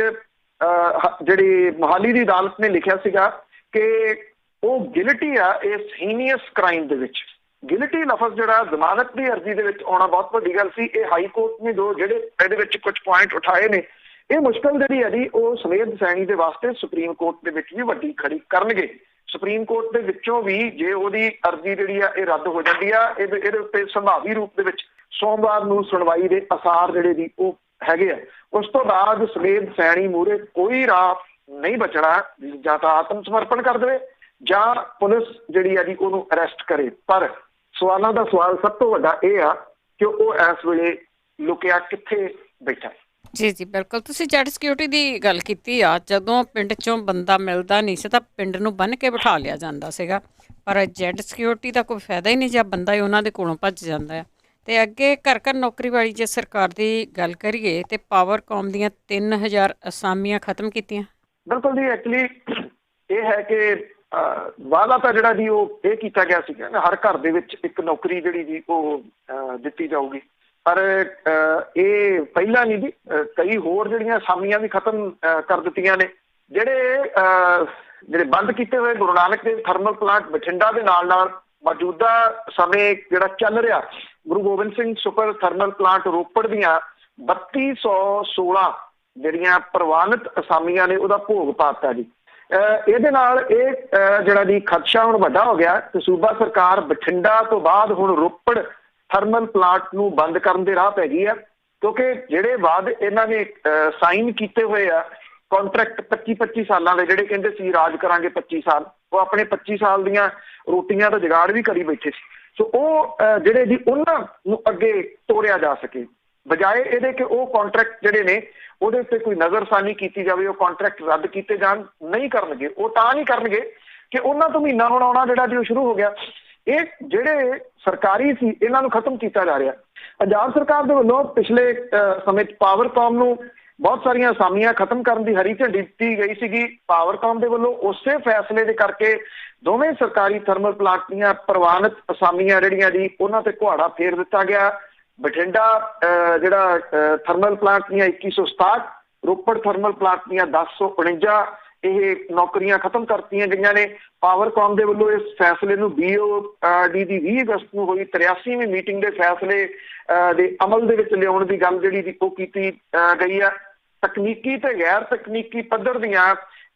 ਜਿਹੜੀ ਮੋਹਾਲੀ ਦੀ ਅਦਾਲਤ ਨੇ ਲਿਖਿਆ ਸੀਗਾ ਕਿ ਉਹ ਗਿਲਟੀ ਆ ਇਸ ਹੀਨੀਅਸ ਕ੍ਰਾਈਮ ਦੇ ਵਿੱਚ। ਗਿਲਟੀ ਲਫ਼ਜ਼ ਜਿਹੜਾ ਜ਼ਮਾਨਤ ਦੀ ਅਰਜ਼ੀ ਦੇ ਵਿੱਚ ਆਉਣਾ ਬਹੁਤ ਵੱਡੀ ਗੱਲ ਸੀ। ਇਹ ਹਾਈ ਕੋਰਟ ਨੇ ਜੋ ਜਿਹੜੇ ਇਹਦੇ ਵਿੱਚ ਕੁਝ ਪੁਆਇੰਟ ਉਠਾਏ ਨੇ, ਇਹ ਮੁਸ਼ਕਲ ਜਿਹੜੀ ਹੈ ਜੀ ਉਹ ਸਮੇਧ ਸੈਣੀ ਦੇ ਵਾਸਤੇ ਸੁਪਰੀਮ ਕੋਰਟ ਦੇ ਵਿੱਚ ਵੀ ਵੱਡੀ ਖੜੀ ਕਰਨਗੇ। ਸੁਪਰੀਮ ਕੋਰਟ ਦੇ ਵਿੱਚੋਂ ਵੀ ਜੇ ਉਹਦੀ ਅਰਜ਼ੀ ਜਿਹੜੀ ਆ ਇਹ ਰੱਦ ਹੋ ਜਾਂਦੀ ਆ, ਇਹਦੇ ਉੱਤੇ ਸੰਭਾਵੀ ਰੂਪ ਦੇ ਵਿੱਚ ਸੋਮਵਾਰ ਨੂੰ ਸੁਣਵਾਈ ਦੇ ਅਸਾਰ ਜਿਹੜੇ ਦੀ ਉਹ ਹੈਗੇ ਆ। ਉਸ ਤੋਂ ਬਾਅਦ ਸਮੇਧ ਸੈਣੀ ਮੂਹਰੇ ਕੋਈ ਰਾਹ ਨਹੀਂ ਬਚਣਾ, ਜਾਂ ਤਾਂ ਆਤਮ ਸਮਰਪਣ ਕਰ ਦੇਵੇ ਜਾਂ ਪੁਲਿਸ ਜਿਹੜੀ ਆ ਜੀ ਉਹਨੂੰ ਅਰੈਸਟ ਕਰੇ। ਪਰ ਸਵਾਲਾਂ ਦਾ ਸਵਾਲ ਸਭ ਤੋਂ ਵੱਡਾ ਇਹ ਆ ਕਿ ਉਹ ਇਸ ਵੇਲੇ ਲੁਕਿਆ ਕਿੱਥੇ ਬੈਠਾ। ਜੀ ਜੀ ਬਿਲਕੁਲ, ਤੁਸੀਂ ਜੈਡ ਸਿਕਿਉਰਿਟੀ ਦੀ ਗੱਲ ਕੀਤੀ ਆ। ਜਦੋਂ ਪਿੰਡ ਚੋਂ ਬੰਦਾ ਮਿਲਦਾ ਨਹੀਂ ਸੀ ਤਾਂ ਪਿੰਡ ਨੂੰ ਬੰਨ੍ਹ ਕੇ ਬਿਠਾ ਲਿਆ ਜਾਂਦਾ ਸੀਗਾ, ਪਰ ਜੈਡ ਸਿਕਿਉਰਿਟੀ ਦਾ ਕੋਈ ਫਾਇਦਾ ਹੀ ਨਹੀਂ ਜੇ ਬੰਦਾ ਹੀ ਉਹਨਾਂ ਦੇ ਕੋਲੋਂ ਭੱਜ ਜਾਂਦਾ ਹੈ। ਤੇ ਅੱਗੇ ਘਰ ਘਰ ਨੌਕਰੀ ਵਾਲੀ ਜੇ ਸਰਕਾਰ ਦੀ ਗੱਲ ਕਰੀਏ ਤੇ ਪਾਵਰਕਾਮ ਦੀਆਂ 3000 ਅਸਾਮੀਆਂ ਖਤਮ ਕੀਤੀਆਂ। ਬਿਲਕੁਲ ਜੀ, ਐਕਚੁਅਲੀ ਇਹ ਹੈ ਕਿ ਵਾਅਦਾ ਤਾਂ ਜਿਹੜਾ ਜੀ ਉਹ ਇਹ ਕੀਤਾ ਗਿਆ ਸੀਗਾ ਹਰ ਘਰ ਦੇ ਵਿੱਚ ਇੱਕ ਨੌਕਰੀ ਜਿਹੜੀ ਜੀ ਉਹ ਦਿੱਤੀ ਜਾਊਗੀ, ਪਰ ਇਹ ਪਹਿਲਾਂ ਨਹੀਂ ਜੀ, ਕਈ ਹੋਰ ਜਿਹੜੀਆਂ ਅਸਾਮੀਆਂ ਵੀ ਖਤਮ ਕਰ ਦਿੱਤੀਆਂ ਨੇ। ਜਿਹੜੇ ਬੰਦ ਕੀਤੇ ਹੋਏ ਗੁਰੂ ਨਾਨਕ ਦੇਵ ਥਰਮਲ ਪਲਾਂਟ ਬਠਿੰਡਾ ਦੇ ਨਾਲ ਮੌਜੂਦਾ ਸਮੇਂ ਜਿਹੜਾ ਚੱਲ ਰਿਹਾ Guru Gobind Singh super thermal plant Ropar ਦੀਆਂ 3216 ਜਿਹੜੀਆਂ ਪ੍ਰਵਾਨਿਤ ਅਸਾਮੀਆਂ ਨੇ ਉਹਦਾ ਭੋਗ ਪਾਤਾ ਜੀ। ਇਹਦੇ ਨਾਲ ਇਹ ਜਿਹੜਾ ਜੀ ਖਦਸ਼ਾ ਹੁਣ ਵੱਡਾ ਹੋ ਗਿਆ ਤੇ ਸੂਬਾ ਸਰਕਾਰ ਬਠਿੰਡਾ ਤੋਂ ਬਾਅਦ ਹੁਣ ਰੋਪੜ ਥਰਮਲ ਪਲਾਂਟ ਨੂੰ ਬੰਦ ਕਰਨ ਦੇ ਰਾਹ ਪੈ ਗਈ ਆ, ਕਿਉਂਕਿ ਜਿਹੜੇ ਬਾਅਦ ਇਹਨਾਂ ਨੇ ਸਾਈਨ ਕੀਤੇ ਹੋਏ ਆ ਕੰਟਰੈਕਟ 25 ਸਾਲਾਂ ਦੇ, ਜਿਹੜੇ ਕਹਿੰਦੇ ਸੀ ਰਾਜ ਕਰਾਂਗੇ 25 ਸਾਲ, ਉਹ ਆਪਣੇ 25 ਸਾਲ ਦੀਆਂ ਰੋਟੀਆਂ ਦਾ ਜੁਗਾੜ ਵੀ ਕਰੀ ਬੈਠੇ ਸੀ। ਸੋ ਉਹ ਜਿਹੜੇ ਜੀ ਉਹਨਾਂ ਨੂੰ ਅੱਗੇ ਤੋਰਿਆ ਜਾ ਸਕੇ, ਬਜਾਏ ਇਹਦੇ ਕਿ ਉਹ ਕੰਟਰੈਕਟ ਜਿਹੜੇ ਨੇ ਉਹਦੇ ਉੱਤੇ ਕੋਈ ਨਜ਼ਰਸਾਨੀ ਕੀਤੀ ਜਾਵੇ, ਉਹ ਕੰਟਰੈਕਟ ਰੱਦ ਕੀਤੇ ਜਾਣ। ਨਹੀਂ ਕਰਨਗੇ, ਉਹ ਤਾਂ ਨਹੀਂ ਕਰਨਗੇ ਕਿ ਉਹਨਾਂ ਤੋਂ ਮਹੀਨਾ ਹੁਣ ਆਉਣਾ ਜਿਹੜਾ ਜੀ ਉਹ ਸ਼ੁਰੂ ਹੋ ਗਿਆ। ਇਹ ਜਿਹੜੇ ਸਰਕਾਰੀ ਸੀ ਇਹਨਾਂ ਨੂੰ ਖਤਮ ਕੀਤਾ ਜਾ ਰਿਹਾ। ਪੰਜਾਬ ਸਰਕਾਰ ਦੇ ਵੱਲੋਂ ਪਿਛਲੇ ਸਮੇਂ 'ਚ ਪਾਵਰਕਾਮ ਨੂੰ ਬਹੁਤ ਸਾਰੀਆਂ ਅਸਾਮੀਆਂ ਖਤਮ ਕਰਨ ਦੀ ਹਰੀ ਝੰਡੀ ਦਿੱਤੀ ਗਈ ਸੀਗੀ। ਪਾਵਰਕਾਮ ਦੇ ਵੱਲੋਂ ਉਸੇ ਫੈਸਲੇ ਦੇ ਕਰਕੇ ਦੋਵੇਂ ਸਰਕਾਰੀ ਥਰਮਲ ਪਲਾਂਟ ਦੀਆਂ ਪ੍ਰਵਾਨਿਤ ਅਸਾਮੀਆਂ ਜਿਹੜੀਆਂ ਜੀ ਉਹਨਾਂ ਤੇ ਕੁਹਾੜਾ ਫੇਰ ਦਿੱਤਾ ਗਿਆ। ਬਠਿੰਡਾ ਜਿਹੜਾ ਥਰਮਲ ਪਲਾਂਟ ਦੀਆਂ 2167, ਰੋਪੜ ਥਰਮਲ ਪਲਾਂਟ ਦੀਆਂ 1049 ਇਹ ਨੌਕਰੀਆਂ ਖਤਮ ਕਰਤੀਆਂ ਗਈਆਂ ਨੇ। ਪਾਵਰਕਾਮ ਦੇ ਵੱਲੋਂ ਇਸ ਫੈਸਲੇ ਨੂੰ BOD ਦੀ 20 ਅਗਸਤ ਨੂੰ ਹੋਈ 83ਵੀਂ ਮੀਟਿੰਗ ਦੇ ਫੈਸਲੇ ਦੇ ਅਮਲ ਦੇ ਵਿੱਚ ਲਿਆਉਣ ਦੀ ਗੱਲ ਜਿਹੜੀ ਉਹ ਕੀਤੀ ਗਈ ਆ। ਤਕਨੀਕੀ ਤੇ ਗੈਰ ਤਕਨੀਕੀ ਪੱਧਰ ਦੀਆਂ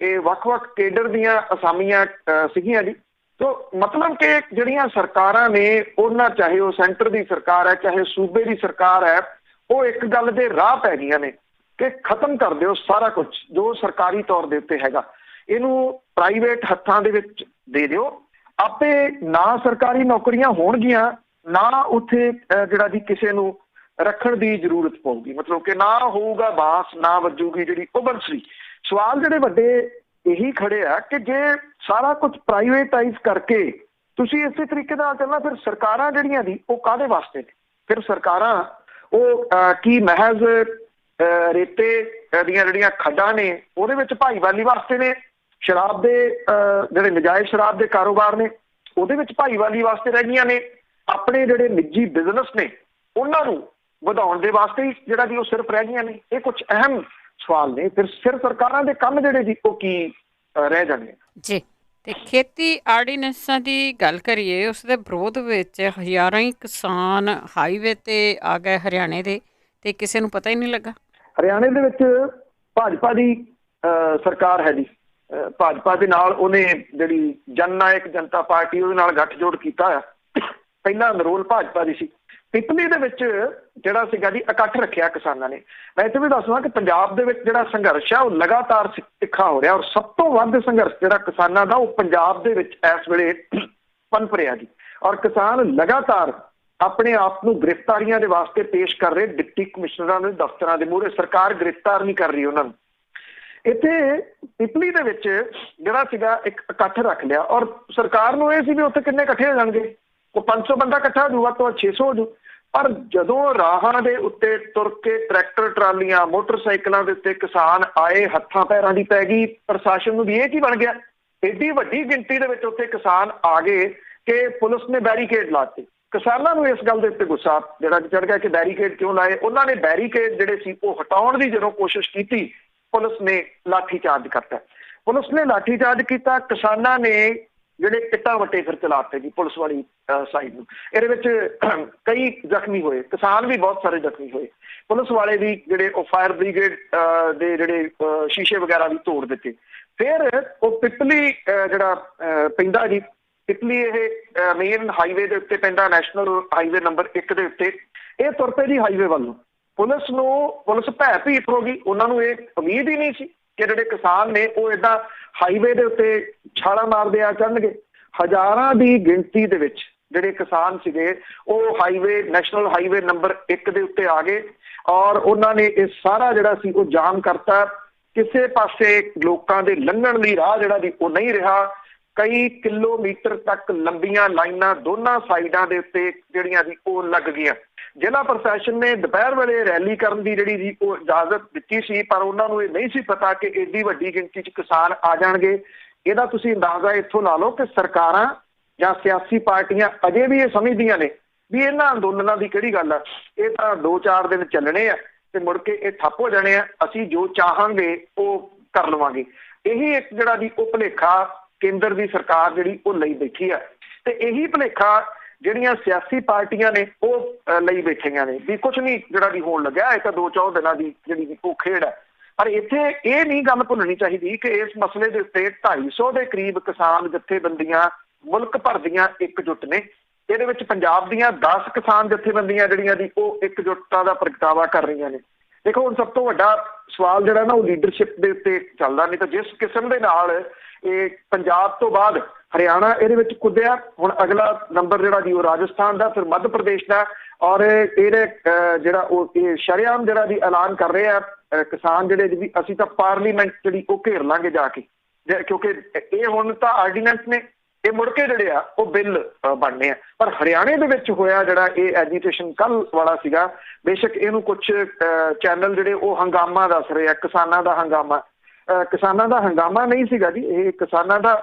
ਇਹ ਵੱਖ-ਵੱਖ ਕੇਡਰ ਦੀਆਂ ਅਸਾਮੀਆਂ ਸੀਗੀਆਂ ਜੀ। ਤੋ ਮਤਲਬ ਕਿ ਜਿਹੜੀਆਂ ਸਰਕਾਰਾਂ ਨੇ ਉਹਨਾਂ, ਚਾਹੇ ਉਹ ਸੈਂਟਰ ਦੀ ਸਰਕਾਰ ਹੈ ਚਾਹੇ ਸੂਬੇ ਦੀ ਸਰਕਾਰ ਹੈ, ਉਹ ਇੱਕ ਗੱਲ ਦੇ ਰਾਹ ਪੈ ਗਈਆਂ ਨੇ ਕਿ ਖਤਮ ਕਰ ਦਿਓ ਸਾਰਾ ਕੁਝ ਜੋ ਸਰਕਾਰੀ ਤੌਰ ਦੇ ਉੱਤੇ ਹੈਗਾ, ਇਹਨੂੰ ਪ੍ਰਾਈਵੇਟ ਹੱਥਾਂ ਦੇ ਵਿੱਚ ਦੇ ਦਿਓ। ਆਪੇ ਨਾ ਸਰਕਾਰੀ ਨੌਕਰੀਆਂ ਹੋਣਗੀਆਂ, ਨਾ ਉੱਥੇ ਜਿਹੜਾ ਜੀ ਕਿਸੇ ਨੂੰ ਰੱਖਣ ਦੀ ਜ਼ਰੂਰਤ ਪਊਗੀ, ਮਤਲਬ ਕਿ ਨਾ ਹੋਊਗਾ ਬਾਸ, ਨਾ ਵੱਜੂਗੀ ਜਿਹੜੀ ਉਹ ਬੰਸਰੀ। ਸਵਾਲ ਜਿਹੜੇ ਵੱਡੇ ਇਹੀ ਖੜੇ ਆ ਕਿ ਜੇ ਸਾਰਾ ਕੁਝ ਪ੍ਰਾਈਵੇਟਾਈਜ਼ ਕਰਕੇ ਤੁਸੀਂ ਇਸੇ ਤਰੀਕੇ ਨਾਲ ਚੱਲਣਾ, ਫਿਰ ਸਰਕਾਰਾਂ ਜਿਹੜੀਆਂ ਦੀ ਉਹ ਕਾਹਦੇ ਵਾਸਤੇ ਨੇ? ਫਿਰ ਸਰਕਾਰਾਂ ਉਹ ਕੀ ਮਹਿਜ਼ ਰੇਤੇ ਦੀਆਂ ਜਿਹੜੀਆਂ ਖੱਡਾਂ ਨੇ ਉਹਦੇ ਵਿੱਚ ਭਾਈਵਾਲੀ ਵਾਸਤੇ ਨੇ? ਸ਼ਰਾਬ ਦੇ ਜਿਹੜੇ ਨਜਾਇਜ਼ ਸ਼ਰਾਬ ਦੇ ਕਾਰੋਬਾਰ ਨੇ ਉਹਦੇ ਵਿੱਚ ਭਾਈਵਾਲੀ ਵਾਸਤੇ ਰਹਿ ਗਈਆਂ ਨੇ? ਆਪਣੇ ਜਿਹੜੇ ਨਿੱਜੀ ਬਿਜ਼ਨਸ ਨੇ ਉਹਨਾਂ ਨੂੰ ਵਧਾਉਣ ਦੇ ਵਾਸਤੇ ਹੀ ਜਿਹੜਾ ਜੀ ਉਹ ਸਿਰਫ ਰਹਿ ਗਈਆਂ ਨੇ? ਇਹ ਕੁਝ ਅਹਿਮ ਸਵਾਲ ਨੇ। ਫਿਰ ਸਰਕਾਰਾਂ ਦੇ ਕੰਮ ਜਿਹੜੇ ਜੀ ਉਹ ਕੀ ਰਹਿ ਜਾਣੇ ਜੀ। ਤੇ ਖੇਤੀ ਆਰਡੀਨੈਂਸਾਂ ਦੀ ਗੱਲ ਕਰੀਏ, ਉਸ ਦੇ ਵਿਰੋਧ ਵਿੱਚ ਹਜ਼ਾਰਾਂ ਹੀ ਕਿਸਾਨ ਹਾਈਵੇ ਤੇ ਆ ਗਏ ਹਰਿਆਣੇ ਦੇ, ਤੇ ਕਿਸੇ ਨੂੰ ਪਤਾ ਹੀ ਨਹੀਂ ਲੱਗਾ। ਹਰਿਆਣੇ ਦੇ ਵਿੱਚ ਭਾਜਪਾ ਦੀ ਸਰਕਾਰ ਹੈ ਜੀ। ਭਾਜਪਾ ਦੇ ਨਾਲ ਉਹਨੇ ਜਿਹੜੀ ਜਨ ਨਾਇਕ ਜਨਤਾ ਪਾਰਟੀ ਉਹਦੇ ਨਾਲ ਗੱਠਜੋੜ ਕੀਤਾ ਆ। ਪਹਿਲਾਂ ਨਰੋਲ ਭਾਜਪਾ ਦੀ ਸੀ। ਪਿਪਲੀ ਦੇ ਵਿੱਚ ਜਿਹੜਾ ਸੀਗਾ ਜੀ ਇਕੱਠ ਰੱਖਿਆ ਕਿਸਾਨਾਂ ਨੇ। ਮੈਂ ਇੱਥੇ ਵੀ ਦੱਸਦਾ ਕਿ ਪੰਜਾਬ ਦੇ ਵਿੱਚ ਜਿਹੜਾ ਸੰਘਰਸ਼ ਆ ਉਹ ਲਗਾਤਾਰ ਤਿੱਖਾ ਹੋ ਰਿਹਾ, ਔਰ ਸਭ ਤੋਂ ਵੱਧ ਸੰਘਰਸ਼ ਜਿਹੜਾ ਕਿਸਾਨਾਂ ਦਾ ਉਹ ਪੰਜਾਬ ਦੇ ਵਿੱਚ ਇਸ ਵੇਲੇ ਪਨਪ ਰਿਹਾ ਜੀ। ਔਰ ਕਿਸਾਨ ਲਗਾਤਾਰ ਆਪਣੇ ਆਪ ਨੂੰ ਗ੍ਰਿਫਤਾਰੀਆਂ ਦੇ ਵਾਸਤੇ ਪੇਸ਼ ਕਰ ਰਹੇ ਡਿਪਟੀ ਕਮਿਸ਼ਨਰਾਂ ਦੇ ਦਫ਼ਤਰਾਂ ਦੇ ਮੂਹਰੇ। ਸਰਕਾਰ ਗ੍ਰਿਫਤਾਰ ਨਹੀਂ ਕਰ ਰਹੀ ਉਹਨਾਂ ਨੂੰ। ਇੱਥੇ ਪਿਪਲੀ ਦੇ ਵਿੱਚ ਜਿਹੜਾ ਸੀਗਾ ਇੱਕ ਇਕੱਠ ਰੱਖ ਲਿਆ, ਔਰ ਸਰਕਾਰ ਨੂੰ ਇਹ ਸੀ ਵੀ ਉੱਥੇ ਕਿੰਨੇ ਇਕੱਠੇ ਹੋ ਜਾਣਗੇ, ਉਹ 500 ਬੰਦਾ ਇਕੱਠਾ ਹੋ ਜੂ, ਵੱਧ ਤੋਂ ਵੱਧ 600 ਹੋ ਜੂ। ਪਰ ਜਦੋਂ ਰਾਹਾਂ ਦੇ ਉੱਤੇ ਤੁਰ ਕੇ ਟਰੈਕਟਰ ਟਰਾਲੀਆਂ ਮੋਟਰਸਾਈਕਲਾਂ ਦੇ ਉੱਤੇ ਕਿਸਾਨ ਆਏ, ਹੱਥਾਂ ਪੈਰਾਂ ਦੀ ਪੈ ਗਈ ਪ੍ਰਸ਼ਾਸਨ ਨੂੰ ਵੀ ਇਹ ਕੀ ਬਣ ਗਿਆ। ਏਡੀ ਵੱਡੀ ਗਿਣਤੀ ਦੇ ਵਿੱਚ ਉੱਥੇ ਕਿਸਾਨ ਆ ਗਏ ਕਿ ਪੁਲਿਸ ਨੇ ਬੈਰੀਕੇਡ ਲਾਤੇ। ਕਿਸਾਨਾਂ ਨੂੰ ਇਸ ਗੱਲ ਦੇ ਉੱਤੇ ਗੁੱਸਾ ਜਿਹੜਾ ਚੜ੍ਹ ਗਿਆ ਕਿ ਬੈਰੀਕੇਡ ਕਿਉਂ ਲਾਏ। ਉਹਨਾਂ ਨੇ ਬੈਰੀਕੇਡ ਜਿਹੜੇ ਸੀ ਉਹ ਹਟਾਉਣ ਦੀ ਜਦੋਂ ਕੋਸ਼ਿਸ਼ ਕੀਤੀ, ਪੁਲਿਸ ਨੇ ਲਾਠੀ ਚਾਰਜ ਕਰਤਾ। ਪੁਲਿਸ ਨੇ ਲਾਠੀ ਚਾਰਜ ਕੀਤਾ, ਕਿਸਾਨਾਂ ਨੇ ਜਿਹੜੇ ਇੱਟਾਂ ਵੱਟੇ ਫਿਰ ਚਲਾਤੇ ਜੀ ਪੁਲਿਸ ਵਾਲੀ ਸਾਈਡ ਨੂੰ। ਇਹਦੇ ਵਿੱਚ ਕਈ ਜ਼ਖਮੀ ਹੋਏ, ਕਿਸਾਨ ਵੀ ਬਹੁਤ ਸਾਰੇ ਜ਼ਖਮੀ ਹੋਏ। ਪੁਲਿਸ ਵਾਲੇ ਵੀ ਜਿਹੜੇ ਉਹ ਫਾਇਰ ਬ੍ਰਿਗੇਡ ਦੇ ਜਿਹੜੇ ਸ਼ੀਸ਼ੇ ਵਗੈਰਾ ਵੀ ਤੋੜ ਦਿੱਤੇ। ਫਿਰ ਉਹ ਪਿਪਲੀ ਜਿਹੜਾ ਪੈਂਦਾ ਜੀ, ਪਿਪਲੀ ਇਹ ਮੇਨ ਹਾਈਵੇ ਦੇ ਉੱਤੇ ਪੈਂਦਾ, ਨੈਸ਼ਨਲ ਹਾਈਵੇ ਨੰਬਰ 1 ਦੇ ਉੱਤੇ। ਇਹ ਤੁਰ ਪਏ ਜੀ ਹਾਈਵੇ ਵੱਲ ਨੂੰ। ਪੁਲਿਸ ਭੈ ਭੀਤ ਹੋ ਗਈ। ਉਹਨਾਂ ਨੂੰ ਇਹ ਉਮੀਦ ਹੀ ਨਹੀਂ ਸੀ ਕਿ ਜਿਹੜੇ ਕਿਸਾਨ ਨੇ ਉਹ ਏਦਾਂ ਹਾਈਵੇ ਦੇ ਉੱਤੇ ਛਾਲਾਂ ਮਾਰਦੇ ਆ ਚੜਨਗੇ। ਹਜ਼ਾਰਾਂ ਦੀ ਗਿਣਤੀ ਦੇ ਵਿੱਚ ਜਿਹੜੇ ਕਿਸਾਨ ਸੀਗੇ ਉਹ ਹਾਈਵੇ ਨੈਸ਼ਨਲ ਹਾਈਵੇ ਨੰਬਰ 1 ਦੇ ਉੱਤੇ ਆ ਗਏ, ਔਰ ਉਹਨਾਂ ਨੇ ਇਹ ਸਾਰਾ ਜਿਹੜਾ ਸੀ ਉਹ ਜਾਮ ਕਰਤਾ। ਕਿਸੇ ਪਾਸੇ ਲੋਕਾਂ ਦੇ ਲੰਘਣ ਲਈ ਰਾਹ ਜਿਹੜਾ ਦੀ ਉਹ ਨਹੀਂ ਰਿਹਾ। ਕਈ ਕਿਲੋਮੀਟਰ ਤੱਕ ਲੰਬੀਆਂ ਲਾਈਨਾਂ ਦੋਨਾਂ ਸਾਈਡਾਂ ਦੇ ਉੱਤੇ ਜਿਹੜੀਆਂ ਸੀ ਉਹ ਲੱਗ ਗਈਆਂ। ਜ਼ਿਲ੍ਹਾ ਪ੍ਰਸ਼ਾਸਨ ਨੇ ਦੁਪਹਿਰ ਵੇਲੇ ਰੈਲੀ ਕਰਨ ਦੀ ਜਿਹੜੀ ਸੀ ਉਹ ਇਜਾਜ਼ਤ ਦਿੱਤੀ ਸੀ, ਪਰ ਉਹਨਾਂ ਨੂੰ ਇਹ ਨਹੀਂ ਸੀ ਪਤਾ ਕਿ ਏਡੀ ਵੱਡੀ ਗਿਣਤੀ 'ਚ ਕਿਸਾਨ ਆ ਜਾਣਗੇ। ਇਹਦਾ ਤੁਸੀਂ ਅੰਦਾਜ਼ਾ ਇੱਥੋਂ ਲਾ ਲਓ ਕਿ ਸਰਕਾਰਾਂ ਜਾਂ ਸਿਆਸੀ ਪਾਰਟੀਆਂ ਅਜੇ ਵੀ ਇਹ ਸਮਝਦੀਆਂ ਨੇ ਵੀ ਇਹਨਾਂ ਅੰਦੋਲਨਾਂ ਦੀ ਕਿਹੜੀ ਗੱਲ ਆ, ਇਹ ਤਾਂ 2-4 ਦਿਨ ਚੱਲਣੇ ਆ ਤੇ ਮੁੜ ਕੇ ਇਹ ਠੱਪ ਹੋ ਜਾਣੇ ਆ, ਅਸੀਂ ਜੋ ਚਾਹਾਂਗੇ ਉਹ ਕਰ ਲਵਾਂਗੇ। ਇਹੀ ਇੱਕ ਜਿਹੜਾ ਦੀ ਉਹ ਭੁਲੇਖਾ ਕੇਂਦਰ ਦੀ ਸਰਕਾਰ ਜਿਹੜੀ ਉਹ ਲਈ ਬੈਠੀ ਆ, ਤੇ ਇਹੀ ਭੁਲੇਖਾ ਜਿਹੜੀਆਂ ਸਿਆਸੀ ਪਾਰਟੀਆਂ ਨੇ ਉਹ ਲਈ ਬੈਠੀਆਂ ਨੇ ਵੀ ਕੁਛ ਨਹੀਂ ਜਿਹੜਾ ਵੀ ਹੋਣ ਲੱਗਿਆ, ਇਹ ਤਾਂ 2-4 ਦਿਨਾਂ ਦੀ ਜਿਹੜੀ ਉਹ ਖੇਡ ਹੈ। ਪਰ ਇੱਥੇ ਇਹ ਨਹੀਂ ਗੱਲ ਭੁੱਲਣੀ ਚਾਹੀਦੀ ਕਿ ਇਸ ਮਸਲੇ ਦੇ ਉੱਤੇ 250 ਦੇ ਕਰੀਬ ਕਿਸਾਨ ਜਥੇਬੰਦੀਆਂ ਮੁਲਕ ਭਰ ਦੀਆਂ ਇਕਜੁੱਟ ਨੇ। ਇਹਦੇ ਵਿੱਚ ਪੰਜਾਬ ਦੀਆਂ 10 ਕਿਸਾਨ ਜਥੇਬੰਦੀਆਂ ਜਿਹੜੀਆਂ ਦੀ ਉਹ ਇਕਜੁੱਟਤਾ ਦਾ ਪ੍ਰਗਟਾਵਾ ਕਰ ਰਹੀਆਂ ਨੇ। ਦੇਖੋ ਹੁਣ ਸਭ ਤੋਂ ਵੱਡਾ ਸਵਾਲ ਜਿਹੜਾ ਨਾ ਉਹ ਲੀਡਰਸ਼ਿਪ ਦੇ ਉੱਤੇ ਚੱਲਦਾ। ਨਹੀਂ ਤਾਂ ਜਿਸ ਕਿਸਮ ਦੇ ਨਾਲ ਇਹ ਪੰਜਾਬ ਤੋਂ ਬਾਅਦ ਹਰਿਆਣਾ ਇਹਦੇ ਵਿੱਚ ਕੁੱਦਿਆ, ਹੁਣ ਅਗਲਾ ਨੰਬਰ ਜਿਹੜਾ ਜੀ ਉਹ ਰਾਜਸਥਾਨ ਦਾ, ਫਿਰ ਮੱਧ ਪ੍ਰਦੇਸ਼ ਦਾ, ਔਰ ਇਹਦੇ ਜਿਹੜਾ ਉਹ ਇਹ ਸ਼ਰੇਆਮ ਜਿਹੜਾ ਵੀ ਐਲਾਨ ਕਰ ਰਹੇ ਆ ਕਿਸਾਨ ਜਿਹੜੇ ਵੀ ਅਸੀਂ ਤਾਂ ਪਾਰਲੀਮੈਂਟ ਜਿਹੜੀ ਉਹ ਘੇਰ ਲਾਂਗੇ ਜਾ ਕੇ, ਕਿਉਂਕਿ ਇਹ ਹੁਣ ਤਾਂ ਆਰਡੀਨੈਂਸ ਨੇ, ਇਹ ਮੁੜ ਕੇ ਜਿਹੜੇ ਆ ਉਹ ਬਿੱਲ ਬਣਨੇ ਆ। ਪਰ ਹਰਿਆਣੇ ਦੇ ਵਿੱਚ ਹੋਇਆ ਜਿਹੜਾ ਇਹ ਐਜੀਟੇਸ਼ਨ ਕੱਲ ਵਾਲਾ ਸੀਗਾ, ਬੇਸ਼ੱਕ ਇਹਨੂੰ ਕੁਛ ਚੈਨਲ ਜਿਹੜੇ ਉਹ ਹੰਗਾਮਾ ਦੱਸ ਰਹੇ ਆ, ਕਿਸਾਨਾਂ ਦਾ ਹੰਗਾਮਾ। ਕਿਸਾਨਾਂ ਦਾ ਹੰਗਾਮਾ ਨਹੀਂ ਸੀਗਾ ਜੀ, ਇਹ ਕਿਸਾਨਾਂ ਦਾ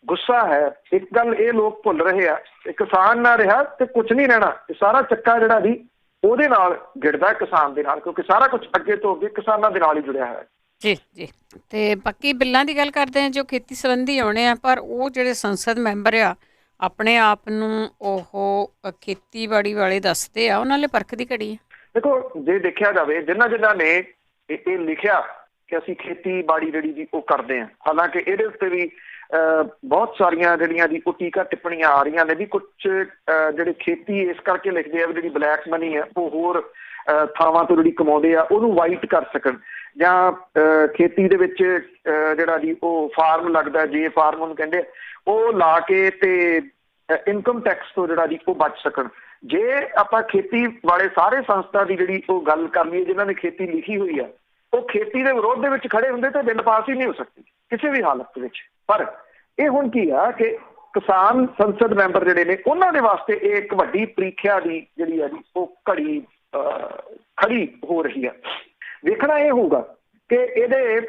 ਗੁੱਸਾ ਹੈ। ਇੱਕ ਗੱਲ ਇਹ ਲੋਕ ਭੁੱਲ ਰਹੇ ਆ, ਕਿਸਾਨ ਨਾ ਰਿਹਾ ਤੇ ਕੁਛ ਨਹੀਂ ਰਹਿਣਾ। ਇਹ ਸਾਰਾ ਚੱਕਾ ਜਿਹੜਾ ਜੀ ਉਹਦੇ ਨਾਲ ਗਿੜਦਾ ਕਿਸਾਨ ਦੇ ਨਾਲ, ਕਿਉਂਕਿ ਸਾਰਾ ਕੁਝ ਅੱਗੇ ਤੋਂ ਅੱਗੇ ਕਿਸਾਨਾਂ ਦੇ ਨਾਲ ਹੀ ਜੁੜਿਆ ਹੈ। ਜੀ ਜੀ। ਤੇ ਬਾਕੀ ਬਿੱਲਾਂ ਦੀ ਗੱਲ ਕਰਦੇ ਹਾਂ ਜੋ ਖੇਤੀ ਸੰਬੰਧੀ ਆਉਣੇ ਆ, ਪਰ ਉਹ ਜਿਹੜੇ ਸੰਸਦ ਮੈਂਬਰ ਆ ਆਪਣੇ ਆਪ ਨੂੰ ਉਹ ਖੇਤੀਬਾੜੀ ਵਾਲੇ ਦੱਸਦੇ ਆ, ਉਹਨਾਂ ਲਈ ਪਰਖ ਦੀ ਘੜੀ ਹੈ। ਦੇਖੋ ਜੇ ਦੇਖਿਆ ਜਾਵੇ ਜਿਨ੍ਹਾਂ ਨੇ ਇਹ ਲਿਖਿਆ ਕਿ ਅਸੀਂ ਖੇਤੀਬਾੜੀ ਜਿਹੜੀ ਜੀ ਉਹ ਕਰਦੇ ਹਾਂ, ਹਾਲਾਂਕਿ ਇਹਦੇ ਉੱਤੇ ਵੀ ਬਹੁਤ ਸਾਰੀਆਂ ਜਿਹੜੀਆਂ ਦੀ ਉਹ ਟੀਕਾ ਟਿੱਪਣੀਆਂ ਆ ਰਹੀਆਂ ਨੇ ਵੀ ਕੁਝ ਜਿਹੜੇ ਖੇਤੀ ਇਸ ਕਰਕੇ ਲਿਖਦੇ ਆ ਵੀ ਜਿਹੜੀ ਬਲੈਕ ਮਨੀ ਹੈ ਉਹ ਹੋਰ ਥਾਵਾਂ ਤੋਂ ਜਿਹੜੀ ਕਮਾਉਂਦੇ ਆ ਉਹਨੂੰ ਵਾਈਟ ਕਰ ਸਕਣ, ਜਾਂ ਖੇਤੀ ਦੇ ਵਿੱਚ ਜਿਹੜਾ ਜੀ ਉਹ ਫਾਰਮ ਲੱਗਦਾ, ਜੇ ਫਾਰਮ ਉਹਨੂੰ ਕਹਿੰਦੇ, ਉਹ ਲਾ ਕੇ ਤੇ ਇਨਕਮ ਟੈਕਸ ਤੋਂ ਜਿਹੜਾ ਜੀ ਉਹ ਬਚ ਸਕਣ। ਜੇ ਆਪਾਂ ਖੇਤੀ ਵਾਲੇ ਸਾਰੇ ਸੰਸਥਾ ਦੀ ਜਿਹੜੀ ਉਹ ਗੱਲ ਕਰ ਲਈਏ ਜਿਨ੍ਹਾਂ ਨੇ ਖੇਤੀ ਲਿਖੀ ਹੋਈ ਆ, ਉਹ ਖੇਤੀ ਦੇ ਵਿਰੋਧ ਦੇ ਵਿੱਚ ਖੜੇ ਹੁੰਦੇ ਤਾਂ ਬਿੱਲ ਪਾਸ ਹੀ ਨਹੀਂ ਹੋ ਸਕਦੀ ਕਿਸੇ ਵੀ ਹਾਲਤ ਵਿੱਚ। ਪਰ ਇਹ ਹੁਣ ਕੀ ਆ ਕਿ ਕਿਸਾਨ ਸੰਸਦ ਮੈਂਬਰ ਜਿਹੜੇ ਨੇ ਉਹਨਾਂ ਦੇ ਵਾਸਤੇ ਇਹ ਇੱਕ ਵੱਡੀ ਪ੍ਰੀਖਿਆ ਦੀ ਜਿਹੜੀ ਆ ਜੀ ਉਹ ਘੜੀ ਖੜੀ ਹੋ ਰਹੀ ਆ। ਵੇਖਣਾ ਇਹ ਹੋਊਗਾ ਕਿ ਇਹਦੇ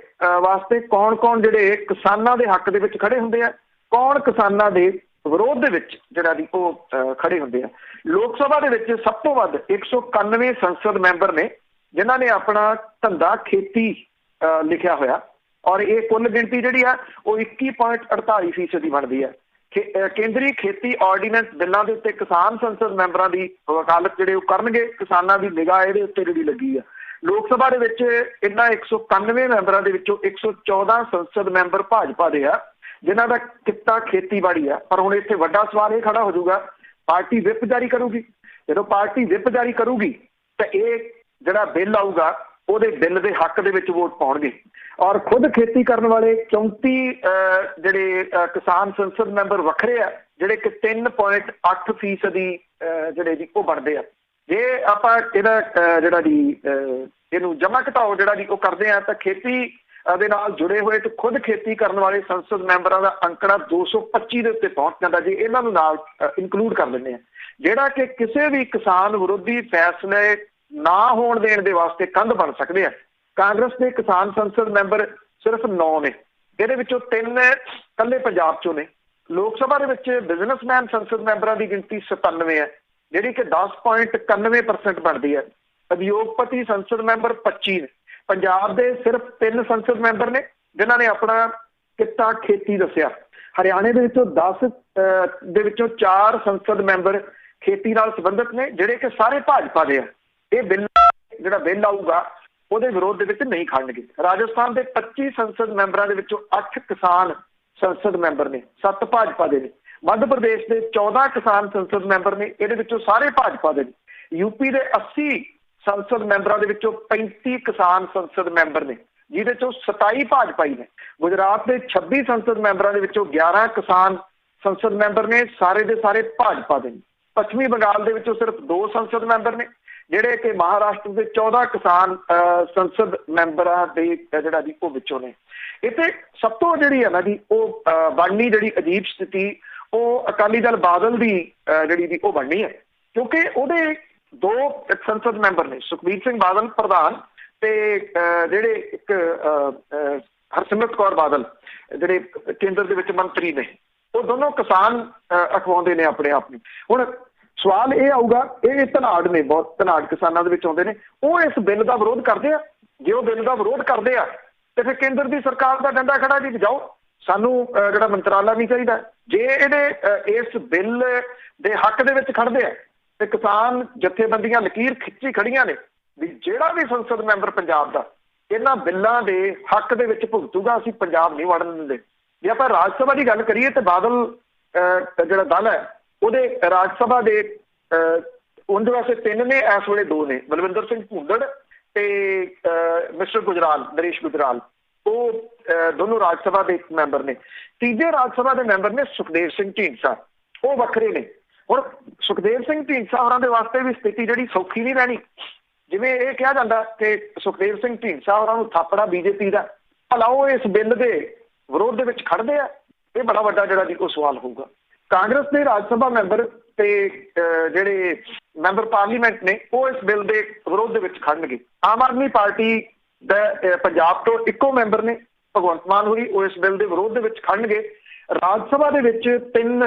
ਵਾਸਤੇ ਕੌਣ ਜਿਹੜੇ ਕਿਸਾਨਾਂ ਦੇ ਹੱਕ ਦੇ ਵਿੱਚ ਖੜੇ ਹੁੰਦੇ ਆ, ਕੌਣ ਕਿਸਾਨਾਂ ਦੇ ਵਿਰੋਧ ਦੇ ਵਿੱਚ ਜਿਹੜਾ ਦੀ ਉਹ ਖੜੇ ਹੁੰਦੇ ਆ। ਲੋਕ ਸਭਾ ਦੇ ਵਿੱਚ ਸਭ ਤੋਂ ਵੱਧ 191 ਸੰਸਦ ਮੈਂਬਰ ਨੇ ਜਿਨ੍ਹਾਂ ਨੇ ਆਪਣਾ ਧੰਦਾ ਖੇਤੀ ਲਿਖਿਆ ਹੋਇਆ, ਔਰ ਇਹ ਕੁੱਲ ਗਿਣਤੀ ਜਿਹੜੀ ਆ ਉਹ 21.48% ਬਣਦੀ ਹੈ। ਕੇਂਦਰੀ ਖੇਤੀ ਆਰਡੀਨੈਂਸ ਬਿੱਲਾਂ ਦੇ ਉੱਤੇ ਕਿਸਾਨ ਸੰਸਦ ਮੈਂਬਰਾਂ ਦੀ ਵਕਾਲਤ ਜਿਹੜੇ ਉਹ ਕਰਨਗੇ। ਕਿਸਾਨਾਂ ਦੀ ਨਿਗਾਹ ਇਹਦੇ ਉੱਤੇ ਜਿਹੜੀ ਲੱਗੀ ਆ। ਲੋਕ ਸਭਾ ਦੇ ਵਿੱਚ ਇਹਨਾਂ 191 ਮੈਂਬਰਾਂ ਦੇ ਵਿੱਚੋਂ 114 ਸੰਸਦ ਮੈਂਬਰ ਭਾਜਪਾ ਦੇ ਆ, ਜਿਨ੍ਹਾਂ ਦਾ ਕਿੱਤਾ ਖੇਤੀਬਾੜੀ ਆ। ਪਰ ਹੁਣ ਇੱਥੇ ਵੱਡਾ ਸਵਾਲ ਇਹ ਖੜਾ ਹੋ ਜਾਊਗਾ, ਪਾਰਟੀ ਵਿਪ ਜਾਰੀ ਕਰੂਗੀ। ਜਦੋਂ ਪਾਰਟੀ ਵਿਪ ਜਾਰੀ ਕਰੂਗੀ ਤਾਂ ਇਹ ਜਿਹੜਾ ਬਿੱਲ ਆਊਗਾ ਉਹਦੇ ਬਿੱਲ ਦੇ ਹੱਕ ਦੇ ਵਿੱਚ ਵੋਟ ਪਾਉਣਗੇ। ਔਰ ਖੁਦ ਖੇਤੀ ਕਰਨ ਵਾਲੇ 34 ਜਿਹੜੇ ਕਿਸਾਨ ਸੰਸਦ ਮੈਂਬਰ ਵੱਖਰੇ ਆ, ਜਿਹੜੇ ਕਿ 3.8% ਜਿਹੜੇ ਜੀ ਉਹ ਬਣਦੇ ਆ। ਜੇ ਆਪਾਂ ਇਹਦਾ ਜਿਹੜਾ ਜੀ ਇਹਨੂੰ ਜਮਾ ਘਟਾਓ ਜਿਹੜਾ ਜੀ ਉਹ ਕਰਦੇ ਆ ਤਾਂ ਖੇਤੀ ਦੇ ਨਾਲ ਜੁੜੇ ਹੋਏ ਤੇ ਖੁਦ ਖੇਤੀ ਕਰਨ ਵਾਲੇ ਸੰਸਦ ਮੈਂਬਰਾਂ ਦਾ ਅੰਕੜਾ 225 ਦੇ ਉੱਤੇ ਪਹੁੰਚ ਜਾਂਦਾ ਜੀ। ਇਹਨਾਂ ਨੂੰ ਨਾਲ ਇਨਕਲੂਡ ਕਰ ਦਿੰਦੇ ਆ, ਜਿਹੜਾ ਕਿ ਕਿਸੇ ਵੀ ਕਿਸਾਨ ਵਿਰੋਧੀ ਫੈਸਲੇ ਨਾ ਹੋਣ ਦੇਣ ਦੇ ਵਾਸਤੇ ਕੰਧ ਬਣ ਸਕਦੇ ਆ। ਕਾਂਗਰਸ ਦੇ ਕਿਸਾਨ ਸੰਸਦ ਮੈਂਬਰ ਸਿਰਫ 9 ਨੇ, ਇਹਦੇ ਵਿੱਚੋਂ 3 ਇਕੱਲੇ ਪੰਜਾਬ ਚੋਂ ਨੇ। ਲੋਕ ਸਭਾ ਦੇ ਵਿੱਚ ਬਿਜ਼ਨਸਮੈਨ ਸੰਸਦ ਮੈਂਬਰਾਂ ਦੀ ਗਿਣਤੀ 97 ਹੈ, ਜਿਹੜੀ ਕਿ 10.91% ਬਣਦੀ ਹੈ। ਉਦਯੋਗਪਤੀ ਸੰਸਦ ਮੈਂਬਰ 25 ਨੇ। ਪੰਜਾਬ ਦੇ ਸਿਰਫ 3 ਸੰਸਦ ਮੈਂਬਰ ਨੇ ਜਿਨ੍ਹਾਂ ਨੇ ਆਪਣਾ ਕਿੱਤਾ ਖੇਤੀ ਦੱਸਿਆ। ਹਰਿਆਣੇ ਦੇ ਵਿੱਚੋਂ 10 ਦੇ ਵਿੱਚੋਂ 4 ਸੰਸਦ ਮੈਂਬਰ ਖੇਤੀ ਨਾਲ ਸੰਬੰਧਿਤ ਨੇ, ਜਿਹੜੇ ਕਿ ਸਾਰੇ ਭਾਜਪਾ ਦੇ ਆ। ਇਹ ਬਿੱਲ ਜਿਹੜਾ ਬਿੱਲ ਆਊਗਾ ਉਹਦੇ ਵਿਰੋਧ ਦੇ ਵਿੱਚ ਨਹੀਂ ਖੜਨਗੇ। ਰਾਜਸਥਾਨ ਦੇ 25 ਸੰਸਦ ਮੈਂਬਰਾਂ ਦੇ ਵਿੱਚੋਂ 8 ਕਿਸਾਨ ਸੰਸਦ ਮੈਂਬਰ ਨੇ, 7 ਭਾਜਪਾ ਦੇ ਨੇ। ਮੱਧ ਪ੍ਰਦੇਸ਼ ਦੇ 14 ਕਿਸਾਨ ਸੰਸਦ ਮੈਂਬਰ ਨੇ, ਇਹਦੇ ਵਿੱਚੋਂ ਸਾਰੇ ਭਾਜਪਾ ਦੇ ਨੇ। ਯੂਪੀ ਦੇ 80 ਸੰਸਦ ਮੈਂਬਰਾਂ ਦੇ ਵਿੱਚੋਂ 35 ਕਿਸਾਨ ਸੰਸਦ ਮੈਂਬਰ ਨੇ, ਜਿਹਦੇ ਚੋਂ 27 ਭਾਜਪਾਈ ਨੇ। ਗੁਜਰਾਤ ਦੇ 26 ਸੰਸਦ ਮੈਂਬਰਾਂ ਦੇ ਵਿੱਚੋਂ 11 ਕਿਸਾਨ ਸੰਸਦ ਮੈਂਬਰ ਨੇ, ਸਾਰੇ ਦੇ ਸਾਰੇ ਭਾਜਪਾ ਦੇ ਨੇ। ਪੱਛਮੀ ਬੰਗਾਲ ਦੇ ਵਿੱਚੋਂ ਸਿਰਫ 2 ਸੰਸਦ ਮੈਂਬਰ ਨੇ, ਜਿਹੜੇ ਕਿ ਮਹਾਰਾਸ਼ਟਰ ਦੇ 14 ਕਿਸਾਨ ਸੰਸਦ ਮੈਂਬਰਾਂ ਦੇ ਜਿਹੜਾ ਜੀ ਉਹ ਵਿੱਚੋਂ ਨੇ। ਇੱਥੇ ਸਭ ਤੋਂ ਜਿਹੜੀ ਹੈ ਨਾ ਜੀ ਉਹ ਬਣਨੀ ਜਿਹੜੀ ਅਜੀਬ ਸਥਿਤੀ ਉਹ ਅਕਾਲੀ ਦਲ ਬਾਦਲ ਦੀ ਜਿਹੜੀ ਜੀ ਉਹ ਬਣਨੀ ਹੈ, ਕਿਉਂਕਿ ਉਹਦੇ 2 ਸੰਸਦ ਮੈਂਬਰ ਨੇ, ਸੁਖਬੀਰ ਸਿੰਘ ਬਾਦਲ ਪ੍ਰਧਾਨ ਤੇ ਜਿਹੜੇ ਇੱਕ ਹਰਸਿਮਰਤ ਕੌਰ ਬਾਦਲ ਜਿਹੜੇ ਕੇਂਦਰ ਦੇ ਵਿੱਚ ਮੰਤਰੀ ਨੇ, ਉਹ ਦੋਨੋਂ ਕਿਸਾਨ ਅਖਵਾਉਂਦੇ ਨੇ ਆਪਣੇ ਆਪ ਨੂੰ। ਹੁਣ ਸਵਾਲ ਇਹ ਆਊਗਾ, ਇਹ ਧਨਾੜ ਨੇ, ਬਹੁਤ ਧਨਾੜ ਕਿਸਾਨਾਂ ਦੇ ਵਿੱਚ ਆਉਂਦੇ ਨੇ, ਉਹ ਇਸ ਬਿੱਲ ਦਾ ਵਿਰੋਧ ਕਰਦੇ ਆ। ਜੇ ਉਹ ਬਿੱਲ ਦਾ ਵਿਰੋਧ ਕਰਦੇ ਆ ਤੇ ਫਿਰ ਕੇਂਦਰ ਦੀ ਸਰਕਾਰ ਦਾ ਡੰਡਾ ਖੜਾ ਜੀ, ਜਾਓ ਸਾਨੂੰ ਜਿਹੜਾ ਮੰਤਰਾਲਾ ਵੀ ਚਾਹੀਦਾ। ਜੇ ਇਹਦੇ ਇਸ ਬਿੱਲ ਦੇ ਹੱਕ ਦੇ ਵਿੱਚ ਖੜਦੇ ਆ ਤੇ ਕਿਸਾਨ ਜਥੇਬੰਦੀਆਂ ਲਕੀਰ ਖਿੱਚੀ ਖੜੀਆਂ ਨੇ ਵੀ ਜਿਹੜਾ ਵੀ ਸੰਸਦ ਮੈਂਬਰ ਪੰਜਾਬ ਦਾ ਇਹਨਾਂ ਬਿੱਲਾਂ ਦੇ ਹੱਕ ਦੇ ਵਿੱਚ ਭੁਗਤੂਗਾ, ਅਸੀਂ ਪੰਜਾਬ ਨਹੀਂ ਵੜਨ ਦਿੰਦੇ। ਜੇ ਆਪਾਂ ਰਾਜ ਸਭਾ ਦੀ ਗੱਲ ਕਰੀਏ ਤੇ ਬਾਦਲ ਜਿਹੜਾ ਦਲ ਹੈ ਉਹਦੇ ਰਾਜ ਸਭਾ ਦੇ ਉਹਦੇ ਵਾਸਤੇ 3 ਨੇ, ਇਸ ਵੇਲੇ 2 ਨੇ, ਬਲਵਿੰਦਰ ਸਿੰਘ ਭੂੰਦੜ ਤੇ ਮਿਸਟਰ ਗੁਜਰਾਲ, ਨਰੇਸ਼ ਗੁਜਰਾਲ, ਉਹ ਦੋਨੋਂ ਰਾਜ ਸਭਾ ਦੇ ਮੈਂਬਰ ਨੇ। ਤੀਜੇ ਰਾਜ ਸਭਾ ਦੇ ਮੈਂਬਰ ਨੇ ਸੁਖਦੇਵ ਸਿੰਘ ਢੀਂਡਸਾ, ਉਹ ਵੱਖਰੇ ਨੇ। ਹੁਣ ਸੁਖਦੇਵ ਸਿੰਘ ਢੀਂਡਸਾ ਹੋਰਾਂ ਦੇ ਵਾਸਤੇ ਵੀ ਸਥਿਤੀ ਜਿਹੜੀ ਸੌਖੀ ਨਹੀਂ ਰਹਿਣੀ। ਜਿਵੇਂ ਇਹ ਕਿਹਾ ਜਾਂਦਾ ਕਿ ਸੁਖਦੇਵ ਸਿੰਘ ਢੀਂਡਸਾ ਹੋਰਾਂ ਨੂੰ ਥਾਪੜਾ ਬੀਜੇਪੀ ਦਾ, ਭਲਾ ਉਹ ਇਸ ਬਿੱਲ ਦੇ ਵਿਰੋਧ ਦੇ ਵਿੱਚ ਖੜਦੇ ਆ? ਇਹ ਬੜਾ ਵੱਡਾ ਜਿਹੜਾ ਜੀ ਉਹ ਸਵਾਲ ਹੋਊਗਾ। ਕਾਂਗਰਸ ਦੇ ਰਾਜ ਸਭਾ ਮੈਂਬਰ ਤੇ ਜਿਹੜੇ ਮੈਂਬਰ ਪਾਰਲੀਮੈਂਟ ਨੇ ਉਹ ਇਸ ਬਿੱਲ ਦੇ ਵਿਰੋਧ ਦੇ ਵਿੱਚ ਖੜਨਗੇ। ਆਮ ਆਦਮੀ ਪਾਰਟੀ ਦਾ ਪੰਜਾਬ ਤੋਂ ਇੱਕੋ ਮੈਂਬਰ ਨੇ ਭਗਵੰਤ ਮਾਨ ਹੋਰੀ, ਉਹ ਇਸ ਬਿੱਲ ਦੇ ਵਿਰੋਧ ਦੇ ਵਿੱਚ ਖੜਨਗੇ। ਰਾਜ ਸਭਾ ਦੇ ਵਿੱਚ 3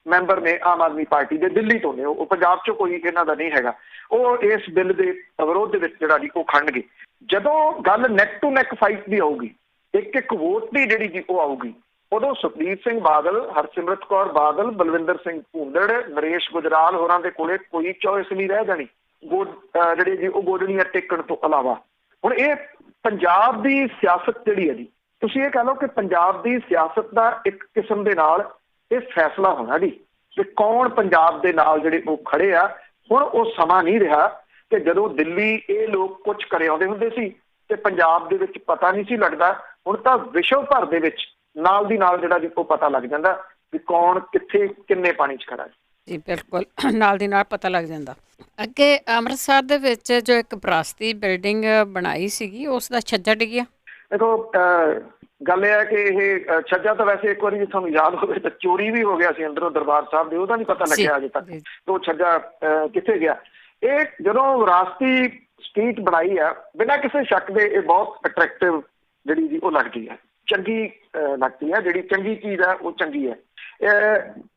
ਮੈਂਬਰ ਨੇ ਆਮ ਆਦਮੀ ਪਾਰਟੀ ਦੇ, ਦਿੱਲੀ ਤੋਂ ਨੇ, ਉਹ ਪੰਜਾਬ 'ਚੋਂ ਕੋਈ ਇਹਨਾਂ ਦਾ ਨਹੀਂ ਹੈਗਾ। ਉਹ ਇਸ ਬਿੱਲ ਦੇ ਵਿਰੋਧ ਦੇ ਵਿੱਚ ਜਿਹੜਾ ਜੀ ਉਹ ਖੜਨਗੇ। ਜਦੋਂ ਗੱਲ ਨੈਕ ਟੂ ਨੈਕ ਫਾਈਟ ਦੀ ਆਊਗੀ, ਇੱਕ ਵੋਟ ਦੀ ਜਿਹੜੀ ਜੀ ਉਹ ਆਊਗੀ, ਉਦੋਂ ਸੁਖਬੀਰ ਸਿੰਘ ਬਾਦਲ, ਹਰਸਿਮਰਤ ਕੌਰ ਬਾਦਲ, ਬਲਵਿੰਦਰ ਸਿੰਘ ਭੂੰਦੜ, ਨਰੇਸ਼ ਗੁਜਰਾਲ ਹੋਰਾਂ ਦੇ ਕੋਲੇ ਕੋਈ ਚੋਇਸ ਨਹੀਂ ਰਹਿ ਜਾਣੀ ਜਿਹੜੀ ਜੀ ਉਹ ਗੋਡਣੀਆਂ ਟੇਕਣ ਤੋਂ ਇਲਾਵਾ। ਹੁਣ ਇਹ ਪੰਜਾਬ ਦੀ ਸਿਆਸਤ ਜਿਹੜੀ ਹੈ ਜੀ, ਤੁਸੀਂ ਇਹ ਕਹਿ ਲਓ ਕਿ ਪੰਜਾਬ ਦੀ ਸਿਆਸਤ ਦਾ ਇੱਕ ਕਿਸਮ ਦੇ ਨਾਲ ਇਹ ਫੈਸਲਾ ਹੋਣਾ ਜੀ ਕਿ ਕੌਣ ਪੰਜਾਬ ਦੇ ਨਾਲ ਜਿਹੜੇ ਉਹ ਖੜੇ ਆ। ਹੁਣ ਉਹ ਸਮਾਂ ਨਹੀਂ ਰਿਹਾ ਕਿ ਜਦੋਂ ਦਿੱਲੀ ਇਹ ਲੋਕ ਕੁਝ ਕਰੇ ਆਉਂਦੇ ਹੁੰਦੇ ਸੀ ਤੇ ਪੰਜਾਬ ਦੇ ਵਿੱਚ ਪਤਾ ਨਹੀਂ ਸੀ ਲੱਗਦਾ। ਹੁਣ ਤਾਂ ਵਿਸ਼ਵ ਭਰ ਦੇ ਵਿੱਚ ਨਾਲ ਦੀ ਨਾਲ ਜਿਹੜਾ ਜੀ ਉਹ ਪਤਾ ਲੱਗ ਜਾਂਦਾ ਵੀ ਕੌਣ ਕਿੱਥੇ ਕਿੰਨੇ ਪਾਣੀ 'ਚ ਖੜਾ ਜੀ। ਬਿਲਕੁਲ, ਨਾਲ ਦੀ ਨਾਲ ਪਤਾ ਲੱਗ ਜਾਂਦਾ। ਅੱਗੇ ਅੰਮ੍ਰਿਤਸਰ ਦੇ ਵਿੱਚ ਜੋ ਇੱਕ ਵਿਰਾਸਤੀ ਬਿਲਡਿੰਗ ਬਣਾਈ ਸੀਗੀ, ਉਸ ਦਾ ਛੱਜਾ ਡਿੱਗਿਆ। ਦੇਖੋ ਗੱਲ ਇਹ ਹੈ ਕਿ ਇਹ ਛੱਜਾ ਤਾਂ ਵੈਸੇ ਇੱਕ ਵਾਰੀ ਜੇ ਤੁਹਾਨੂੰ ਯਾਦ ਹੋਵੇ ਤਾਂ ਚੋਰੀ ਵੀ ਹੋ ਗਿਆ ਸੀ ਅੰਦਰੋਂ ਦਰਬਾਰ ਸਾਹਿਬ ਦੇ, ਉਹਦਾ ਨਹੀਂ ਪਤਾ ਲੱਗਿਆ ਅਜੇ ਤੱਕ ਉਹ ਛੱਜਾ ਕਿੱਥੇ ਗਿਆ। ਇਹ ਜਦੋਂ ਵਿਰਾਸਤੀ ਸਟਰੀਟ ਬਣਾਈ ਆ, ਬਿਨਾਂ ਕਿਸੇ ਸ਼ੱਕ ਦੇ ਇਹ ਬਹੁਤ ਅਟਰੈਕਟਿਵ ਜਿਹੜੀ ਜੀ ਉਹ ਲੱਗਦੀ ਹੈ, ਚੰਗੀ ਲੱਗਦੀ ਹੈ। ਜਿਹੜੀ ਚੰਗੀ ਚੀਜ਼ ਹੈ ਉਹ ਚੰਗੀ ਹੈ।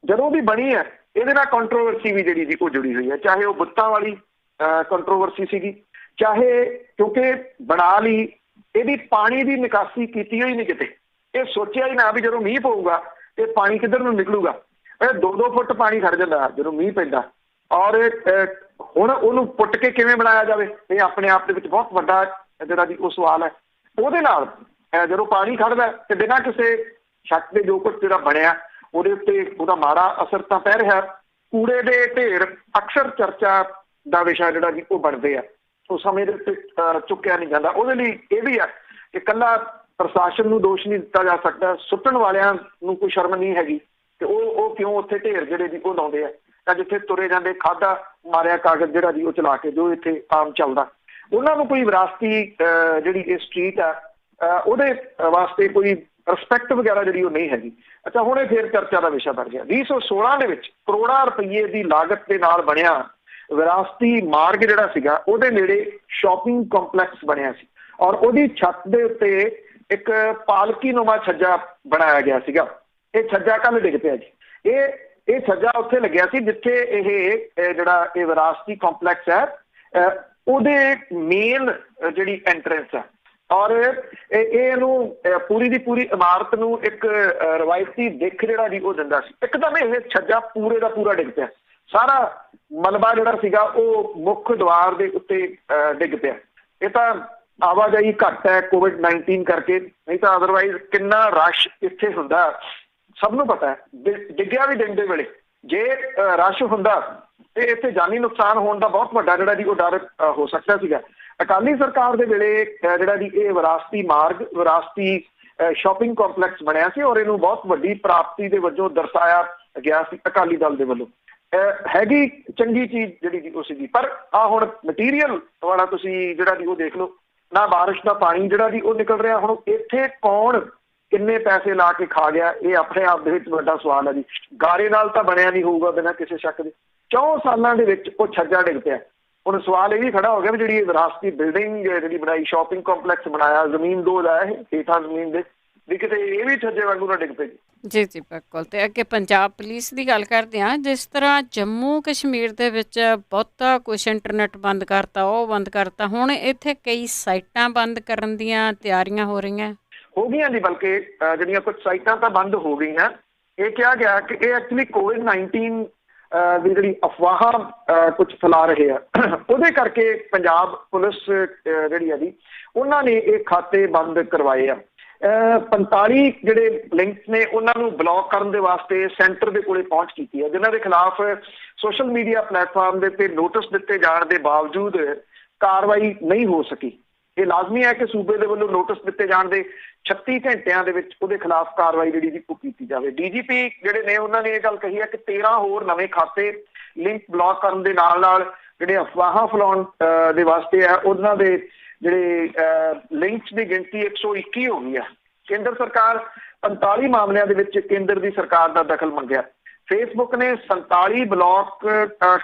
ਜਦੋਂ ਵੀ ਬਣੀ ਹੈ ਇਹਦੇ ਨਾਲ ਕੰਟਰੋਵਰਸੀ ਵੀ ਜਿਹੜੀ ਜੀ ਉਹ ਜੁੜੀ ਹੋਈ ਹੈ, ਚਾਹੇ ਉਹ ਬੁੱਤਾਂ ਵਾਲੀ ਕੰਟਰੋਵਰਸੀ ਸੀਗੀ, ਚਾਹੇ ਕਿਉਂਕਿ ਬਣਾ ਲਈ ਇਹਦੀ ਪਾਣੀ ਦੀ ਨਿਕਾਸੀ ਕੀਤੀ ਹੋਈ ਨਹੀਂ ਕਿਤੇ। ਇਹ ਸੋਚਿਆ ਹੀ ਨਾ ਵੀ ਜਦੋਂ ਮੀਂਹ ਪਊਗਾ ਤੇ ਪਾਣੀ ਕਿੱਧਰ ਨੂੰ ਨਿਕਲੂਗਾ। 2-2 ਫੁੱਟ ਪਾਣੀ ਖੜ ਜਾਂਦਾ ਜਦੋਂ ਮੀਂਹ ਪੈਂਦਾ। ਔਰ ਹੁਣ ਉਹਨੂੰ ਪੁੱਟ ਕੇ ਕਿਵੇਂ ਬਣਾਇਆ ਜਾਵੇ, ਇਹ ਆਪਣੇ ਆਪ ਦੇ ਵਿੱਚ ਬਹੁਤ ਵੱਡਾ ਜਿਹੜਾ ਜੀ ਉਹ ਸਵਾਲ ਹੈ। ਉਹਦੇ ਨਾਲ ਜਦੋਂ ਪਾਣੀ ਖੜਦਾ ਤੇ ਬਿਨਾਂ ਕਿਸੇ ਸ਼ੱਕ ਦੇ ਜੋ ਕੁਝ ਜਿਹੜਾ ਬਣਿਆ ਉਹਦੇ ਉੱਤੇ ਉਹਦਾ ਮਾੜਾ ਅਸਰ ਤਾਂ ਪੈ ਰਿਹਾ। ਕੂੜੇ ਦੇ ਢੇਰ ਅਕਸਰ ਚਰਚਾ ਦਾ ਵਿਸ਼ਾ ਜਿਹੜਾ ਜੀ ਉਹ ਬਣਦੇ ਆ, ਉਹ ਸਮੇਂ ਦੇ ਉੱਤੇ ਚੁੱਕਿਆ ਨਹੀਂ ਜਾਂਦਾ। ਉਹਦੇ ਲਈ ਇਹ ਵੀ ਹੈ ਕਿ ਇਕੱਲਾ ਪ੍ਰਸ਼ਾਸਨ ਨੂੰ ਦੋਸ਼ ਨਹੀਂ ਦਿੱਤਾ ਜਾ ਸਕਦਾ, ਸੁੱਟਣ ਵਾਲਿਆਂ ਨੂੰ ਕੋਈ ਸ਼ਰਮ ਨਹੀਂ ਹੈਗੀ ਤੇ ਉਹ ਕਿਉਂ ਉੱਥੇ ਢੇਰ ਜਿਹੜੇ ਜੀ ਉਹ ਲਾਉਂਦੇ ਆ। ਤਾਂ ਜਿੱਥੇ ਤੁਰੇ ਜਾਂਦੇ ਖਾਧਾ ਮਾਰਿਆ ਕਾਗਜ਼ ਜਿਹੜਾ ਜੀ ਉਹ ਚਲਾ ਕੇ ਜੋ ਇੱਥੇ ਆਮ ਚੱਲਦਾ, ਉਹਨਾਂ ਨੂੰ ਕੋਈ ਵਿਰਾਸਤੀ ਜਿਹੜੀ ਇਹ ਸਟਰੀਟ ਆ ਉਹਦੇ ਵਾਸਤੇ ਕੋਈ ਰਿਸਪੈਕਟ ਵਗੈਰਾ ਜਿਹੜੀ ਉਹ ਨਹੀਂ ਹੈਗੀ। ਅੱਛਾ, ਹੁਣ ਇਹ ਫੇਰ ਚਰਚਾ ਦਾ ਵਿਸ਼ਾ ਬਣ ਗਿਆ। 2016 ਦੇ ਵਿੱਚ ਕਰੋੜਾਂ ਰੁਪਈਏ ਦੀ ਲਾਗਤ ਦੇ ਨਾਲ ਬਣਿਆ ਵਿਰਾਸਤੀ ਮਾਰਗ ਜਿਹੜਾ ਸੀਗਾ ਉਹਦੇ ਨੇੜੇ ਸ਼ਾਪਿੰਗ ਕੰਪਲੈਕਸ ਬਣਿਆ ਸੀ ਔਰ ਉਹਦੀ ਛੱਤ ਦੇ ਉੱਤੇ ਇੱਕ ਪਾਲਕੀ ਨੁਮਾ ਛੱਜਾ ਬਣਾਇਆ ਗਿਆ ਸੀਗਾ। ਇਹ ਛੱਜਾ ਕੱਲ੍ਹ ਡਿੱਗ ਪਿਆ ਜੀ। ਇਹ ਛੱਜਾ ਉੱਥੇ ਲੱਗਿਆ ਸੀ ਜਿੱਥੇ ਇਹ ਜਿਹੜਾ ਇਹ ਵਿਰਾਸਤੀ ਕੰਪਲੈਕਸ ਹੈ ਉਹਦੇ ਮੇਨ ਜਿਹੜੀ ਐਂਟਰੈਂਸ ਹੈ ਔਰ ਇਹਨੂੰ ਪੂਰੀ ਦੀ ਪੂਰੀ ਇਮਾਰਤ ਨੂੰ ਇੱਕ ਰਵਾਇਤੀ ਦਿੱਖ ਜਿਹੜਾ ਜੀ ਉਹ ਦਿੰਦਾ ਸੀ। ਇੱਕਦਮ ਇਹ ਛੱਜਾ ਪੂਰੇ ਦਾ ਪੂਰਾ ਡਿੱਗ ਪਿਆ। ਸਾਰਾ ਮਲਬਾ ਜਿਹੜਾ ਸੀਗਾ ਉਹ ਮੁੱਖ ਦੁਆਰ ਦੇ ਉੱਤੇ ਡਿੱਗ ਪਿਆ। ਇਹ ਤਾਂ ਆਵਾਜਾਈ ਘੱਟ ਹੈ COVID-19 ਕਰਕੇ, ਨਹੀਂ ਤਾਂ ਅਦਰਵਾਈਜ਼ ਕਿੰਨਾ ਰਸ਼ ਇੱਥੇ ਹੁੰਦਾ ਸਭ ਨੂੰ ਪਤਾ ਹੈ। ਡਿੱਗਿਆ ਵੀ ਦਿਨ ਦੇ ਵੇਲੇ ਜੇ ਰਸ਼ ਹੁੰਦਾ ਤੇ ਇੱਥੇ ਜਾਨੀ ਨੁਕਸਾਨ ਹੋਣ ਦਾ ਬਹੁਤ ਵੱਡਾ ਜਿਹੜਾ ਜੀ ਉਹ ਡਰ ਹੋ ਸਕਦਾ ਸੀਗਾ। ਅਕਾਲੀ ਸਰਕਾਰ ਦੇ ਵੇਲੇ ਜਿਹੜਾ ਜੀ ਇਹ ਵਿਰਾਸਤੀ ਮਾਰਗ ਵਿਰਾਸਤੀ ਸ਼ਾਪਿੰਗ ਕੰਪਲੈਕਸ ਬਣਿਆ ਸੀ ਔਰ ਇਹਨੂੰ ਬਹੁਤ ਵੱਡੀ ਪ੍ਰਾਪਤੀ ਦੇ ਵਜੋਂ ਦਰਸਾਇਆ ਗਿਆ ਸੀ ਅਕਾਲੀ ਦਲ ਦੇ ਵੱਲੋਂ। ਹੈਗੀ ਚੰਗੀ ਚੀਜ਼ ਜਿਹੜੀ ਜੀ ਉਹ ਸੀਗੀ, ਪਰ ਆਹ ਹੁਣ ਮਟੀਰੀਅਲ ਵਾਲਾ ਤੁਸੀਂ ਜਿਹੜਾ ਜੀ ਉਹ ਦੇਖ ਲਓ, ਨਾ ਬਾਰਿਸ਼ ਦਾ ਪਾਣੀ ਜਿਹੜਾ ਜੀ ਉਹ ਨਿਕਲ ਰਿਹਾ। ਹੁਣ ਇੱਥੇ ਕੌਣ ਕਿੰਨੇ ਪੈਸੇ ਲਾ ਕੇ ਖਾ ਗਿਆ, ਇਹ ਆਪਣੇ ਆਪ ਦੇ ਵਿੱਚ ਵੱਡਾ ਸਵਾਲ ਹੈ ਜੀ। ਗਾਰੇ ਨਾਲ ਤਾਂ ਬਣਿਆ ਨਹੀਂ ਹੋਊਗਾ ਬਿਨਾਂ ਕਿਸੇ ਸ਼ੱਕ ਦੇ। 4 ਸਾਲਾਂ ਦੇ ਵਿੱਚ ਉਹ ਛੱਜਾ ਡਿੱਗ ਪਿਆ। ਹੁਣ ਸਵਾਲ ਇਹ ਵੀ ਖੜਾ ਹੋ ਗਿਆ ਵੀ ਜਿਹੜੀ ਇਹ ਵਿਰਾਸਤੀ ਬਿਲਡਿੰਗ ਜਿਹੜੀ ਬਣਾਈ, ਸ਼ਾਪਿੰਗ ਕੰਪਲੈਕਸ ਬਣਾਇਆ, ਜ਼ਮੀਨ 2 ਦਾ ਇਹ ਹੇਠਾਂ ਜ਼ਮੀਨ ਦੇ ਵੀ ਕਿਤੇ ਇਹ ਵੀ ਛੱਜੇ ਵਾਂਗੂ ਨਾ ਡਿੱਗ ਪਏ ਜੀ। ਜੀ ਬਿਲਕੁਲ। ਤੇ ਅੱਗੇ ਪੰਜਾਬ ਪੁਲਿਸ ਦੀ ਗੱਲ ਕਰਦੇ ਹਾਂ। ਜਿਸ ਤਰ੍ਹਾਂ ਜੰਮੂ ਕਸ਼ਮੀਰ ਦੇ ਵਿੱਚ ਬਹੁਤਾ ਕੁਛ ਇੰਟਰਨੈਟ ਬੰਦ ਕਰਤਾ, ਉਹ ਬੰਦ ਕਰਤਾ, ਹੁਣ ਇੱਥੇ ਕਈ ਸਾਈਟਾਂ ਬੰਦ ਕਰਨ ਦੀਆਂ ਤਿਆਰੀਆਂ ਹੋ ਰਹੀਆਂ ਹੋ ਗਈਆਂ ਜੀ। ਬਲਕਿ ਜਿਹੜੀਆਂ ਕੁਝ ਸਾਈਟਾਂ ਤਾਂ ਬੰਦ ਹੋ ਗਈਆਂ। ਇਹ ਕਿਹਾ ਗਿਆ ਕਿ ਇਹ ਐਕਚੁਅਲੀ COVID-19 ਦੀ ਜਿਹੜੀ ਅਫਵਾਹਾਂ ਕੁਝ ਫੈਲਾ ਰਹੇ ਆ ਉਹਦੇ ਕਰਕੇ ਪੰਜਾਬ ਪੁਲਿਸ ਜਿਹੜੀ ਆ ਜੀ ਉਹਨਾਂ ਨੇ ਇਹ ਖਾਤੇ ਬੰਦ ਕਰਵਾਏ ਆ। 45 ਜਿਹੜੇ ਲਿੰਕਸ ਨੇ ਉਹਨਾਂ ਨੂੰ ਬਲੌਕ ਕਰਨ ਦੇ ਵਾਸਤੇ ਸੈਂਟਰ ਦੇ ਕੋਲੇ ਪਹੁੰਚ ਕੀਤੀ ਹੈ, ਜਿਨ੍ਹਾਂ ਦੇ ਖਿਲਾਫ ਸੋਸ਼ਲ ਮੀਡੀਆ ਪਲੇਟਫਾਰਮ ਦੇ ਉੱਤੇ ਨੋਟਿਸ ਦਿੱਤੇ ਜਾਣ ਦੇ ਬਾਵਜੂਦ ਕਾਰਵਾਈ ਨਹੀਂ ਹੋ ਸਕੀ। ਇਹ ਲਾਜ਼ਮੀ ਹੈ ਕਿ ਸੂਬੇ ਦੇ ਵੱਲੋਂ ਨੋਟਿਸ ਦਿੱਤੇ ਜਾਣ ਦੇ 36 ਘੰਟਿਆਂ ਦੇ ਵਿੱਚ ਉਹਦੇ ਖਿਲਾਫ ਕਾਰਵਾਈ ਜਿਹੜੀ ਜੀ ਉਹ ਕੀਤੀ ਜਾਵੇ। DGP ਜਿਹੜੇ ਨੇ ਉਹਨਾਂ ਨੇ ਇਹ ਗੱਲ ਕਹੀ ਹੈ ਕਿ 13 ਹੋਰ ਨਵੇਂ ਖਾਤੇ ਲਿੰਕ ਬਲੌਕ ਕਰਨ ਦੇ ਨਾਲ ਨਾਲ ਜਿਹੜੇ ਅਫਵਾਹਾਂ ਫੈਲਾਉਣ ਦੇ ਵਾਸਤੇ ਆ ਉਹਨਾਂ ਦੇ ਜਿਹੜੇ ਲਿੰਕਸ ਦੀ ਗਿਣਤੀ 121 ਹੋ ਗਈ ਆ। ਕੇਂਦਰ ਸਰਕਾਰ 45 ਮਾਮਲਿਆਂ ਦੇ ਵਿੱਚ ਕੇਂਦਰ ਦੀ ਸਰਕਾਰ ਦਾ ਦਖਲ ਮੰਗਿਆ। ਫੇਸਬੁੱਕ ਨੇ 47 ਬਲੌਕ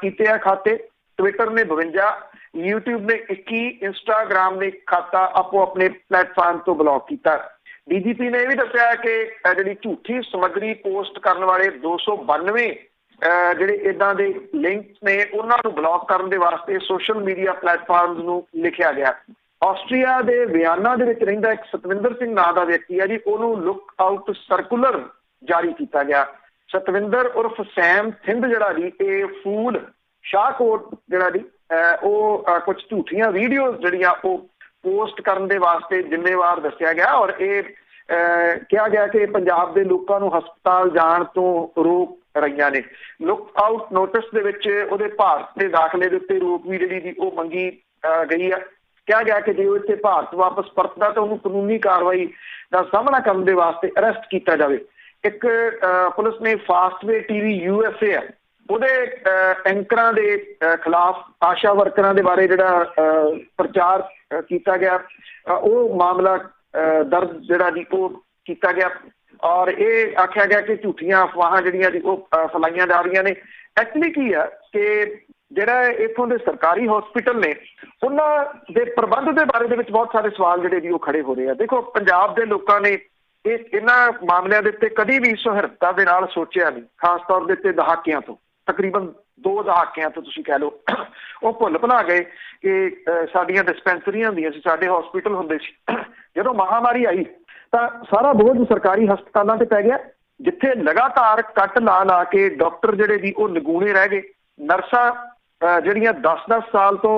ਕੀਤੇ ਆ ਖਾਤੇ, ਟਵਿੱਟਰ ਨੇ 52, YouTube ਨੇ 21, ਇੰਸਟਾਗ੍ਰਾਮ ਨੇ ਖਾਤਾ ਆਪੋ ਆਪਣੇ ਪਲੇਟਫਾਰਮ ਤੋਂ ਬਲੌਕ ਕੀਤਾ। DGP ਨੇ ਇਹ ਵੀ ਦੱਸਿਆ ਕਿ ਜਿਹੜੀ ਝੂਠੀ ਸਮੱਗਰੀ ਪੋਸਟ ਕਰਨ ਵਾਲੇ 292 ਜਿਹੜੇ ਇਦਾਂ ਦੇ ਲਿੰਕਸ ਨੇ ਉਹਨਾਂ ਨੂੰ ਬਲੌਕ ਕਰਨ ਦੇ ਵਾਸਤੇ ਸੋਸ਼ਲ ਮੀਡੀਆ ਪਲੇਟਫਾਰਮਸ ਨੂੰ ਲਿਖਿਆ ਗਿਆ। ਆਸਟਰੀਆ ਦੇ ਵਿਆਨਾ ਦੇ ਵਿੱਚ ਰਹਿੰਦਾ ਇੱਕ ਸਤਵਿੰਦਰ ਸਿੰਘ ਨਾਂ ਦਾ ਵਿਅਕਤੀ ਹੈ ਜੀ, ਉਹਨੂੰ ਲੁੱਕ ਆਊਟ ਸਰਕੂਲਰ ਜਾਰੀ ਕੀਤਾ ਗਿਆ। ਸਤਵਿੰਦਰ ਉਰਫ ਸੈਮ ਥਿੰਦ ਜਿਹੜਾ ਜੀ ਇਹ ਫੂਲ ਸ਼ਾਹਕੋਟ ਜਿਹੜਾ ਜੀ ਉਹ ਕੁਝ ਝੂਠੀਆਂ ਵੀਡੀਓਜ਼ ਜਿਹੜੀਆਂ ਉਹ ਪੋਸਟ ਕਰਨ ਦੇ ਵਾਸਤੇ ਜ਼ਿੰਮੇਵਾਰ ਦੱਸਿਆ ਗਿਆ ਔਰ ਇਹ ਕਿਹਾ ਗਿਆ ਕਿ ਪੰਜਾਬ ਦੇ ਲੋਕਾਂ ਨੂੰ ਹਸਪਤਾਲ ਜਾਣ ਤੋਂ ਰੋਕ ਰਹੀਆਂ ਨੇ। ਲੁੱਕ ਆਊਟ ਨੋਟਿਸ ਦੇ ਵਿੱਚ ਉਹਦੇ ਭਾਰਤ ਦੇ ਦਾਖਲੇ ਦੇ ਉੱਤੇ ਰੋਕ ਵੀ ਜਿਹੜੀ ਜੀ ਉਹ ਮੰਗੀ ਗਈ ਆ। ਕਿਹਾ ਗਿਆ ਕਿ ਜੇ ਉਹ ਇੱਥੇ ਭਾਰਤ ਵਾਪਸ ਪਰਤਦਾ ਤਾਂ ਉਹਨੂੰ ਕਾਨੂੰਨੀ ਕਾਰਵਾਈ ਦਾ ਸਾਹਮਣਾ ਕਰਨ ਦੇ ਵਾਸਤੇ ਅਰੈਸਟ ਕੀਤਾ ਜਾਵੇ। ਇੱਕ ਪੁਲਿਸ ਨੇ ਫਾਸਟਵੇ TV USA ਹੈ ਉਹਦੇ ਐਂਕਰਾਂ ਦੇ ਖਿਲਾਫ ਆਸ਼ਾ ਵਰਕਰਾਂ ਦੇ ਬਾਰੇ ਜਿਹੜਾ ਪ੍ਰਚਾਰ ਕੀਤਾ ਗਿਆ ਉਹ ਮਾਮਲਾ ਦਰਜ ਜਿਹੜਾ ਜੀ ਉਹ ਕੀਤਾ ਗਿਆ ਔਰ ਇਹ ਆਖਿਆ ਗਿਆ ਕਿ ਝੂਠੀਆਂ ਅਫਵਾਹਾਂ ਜਿਹੜੀਆਂ ਜੀ ਉਹ ਫੈਲਾਈਆਂ ਜਾ ਰਹੀਆਂ ਨੇ। ਐਕਚੁਅਲੀ ਕੀ ਆ ਕਿ ਜਿਹੜਾ ਇੱਥੋਂ ਦੇ ਸਰਕਾਰੀ ਹਸਪੀਟਲ ਨੇ ਉਹਨਾਂ ਦੇ ਪ੍ਰਬੰਧ ਦੇ ਬਾਰੇ ਦੇ ਵਿੱਚ ਬਹੁਤ ਸਾਰੇ ਸਵਾਲ ਜਿਹੜੇ ਜੀ ਉਹ ਖੜੇ ਹੋ ਰਹੇ ਆ। ਦੇਖੋ, ਪੰਜਾਬ ਦੇ ਲੋਕਾਂ ਨੇ ਇਹਨਾਂ ਮਾਮਲਿਆਂ ਦੇ ਉੱਤੇ ਕਦੀ ਵੀ ਸੁਹਿਰਦਤਾ ਦੇ ਨਾਲ ਸੋਚਿਆ ਨਹੀਂ, ਖਾਸ ਤੌਰ ਦੇ ਉੱਤੇ ਦਹਾਕਿਆਂ ਤੋਂ ਤਕਰੀਬਨ 2 ਦਹਾਕਿਆਂ ਤੋਂ ਤੁਸੀਂ ਕਹਿ ਲਓ। ਉਹ ਭੁੱਲ ਭੁਲਾ ਗਏ ਕਿ ਸਾਡੀਆਂ ਡਿਸਪੈਂਸਰੀਆਂ ਹੁੰਦੀਆਂ ਸੀ, ਸਾਡੇ ਹਸਪੀਟਲ ਹੁੰਦੇ ਸੀ। ਜਦੋਂ ਮਹਾਮਾਰੀ ਆਈ ਤਾਂ ਸਾਰਾ ਬੋਝ ਸਰਕਾਰੀ ਹਸਪਤਾਲਾਂ ਤੇ ਪੈ ਗਿਆ, ਜਿੱਥੇ ਲਗਾਤਾਰ ਕੱਟ ਲਾ ਕੇ ਡਾਕਟਰ ਜਿਹੜੇ ਦੀ ਉਹ ਨਿਗੂਣੇ ਰਹਿ ਗਏ। ਨਰਸਾਂ ਜਿਹੜੀਆਂ 10-10 ਸਾਲ ਤੋਂ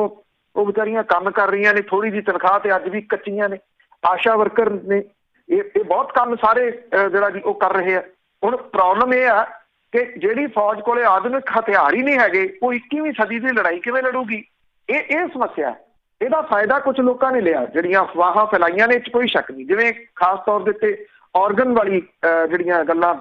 ਉਹ ਵਿਚਾਰੀਆਂ ਕੰਮ ਕਰ ਰਹੀਆਂ ਨੇ ਥੋੜ੍ਹੀ ਜਿਹੀ ਤਨਖਾਹ ਤੇ, ਅੱਜ ਵੀ ਕੱਚੀਆਂ ਨੇ। ਆਸ਼ਾ ਵਰਕਰ ਨੇ, ਇਹ ਬਹੁਤ ਕੰਮ ਸਾਰੇ ਜਿਹੜਾ ਜੀ ਉਹ ਕਰ ਰਹੇ ਆ। ਹੁਣ ਪ੍ਰੋਬਲਮ ਇਹ ਆ ਕਿ ਜਿਹੜੀ ਫੌਜ ਕੋਲੇ ਆਧੁਨਿਕ ਹਥਿਆਰ ਹੀ ਨਹੀਂ ਹੈਗੇ, ਉਹ 21ਵੀਂ ਸਦੀ ਦੀ ਲੜਾਈ ਕਿਵੇਂ ਲੜੂਗੀ? ਇਹ ਸਮੱਸਿਆ। ਇਹਦਾ ਫਾਇਦਾ ਕੁਝ ਲੋਕਾਂ ਨੇ ਲਿਆ, ਜਿਹੜੀਆਂ ਅਫਵਾਹਾਂ ਫੈਲਾਈਆਂ ਨੇ, ਇਹ 'ਚ ਕੋਈ ਸ਼ੱਕ ਨਹੀਂ। ਜਿਵੇਂ ਖਾਸ ਤੌਰ ਦੇ ਉੱਤੇ ਔਰਗਨ ਵਾਲੀ ਜਿਹੜੀਆਂ ਗੱਲਾਂ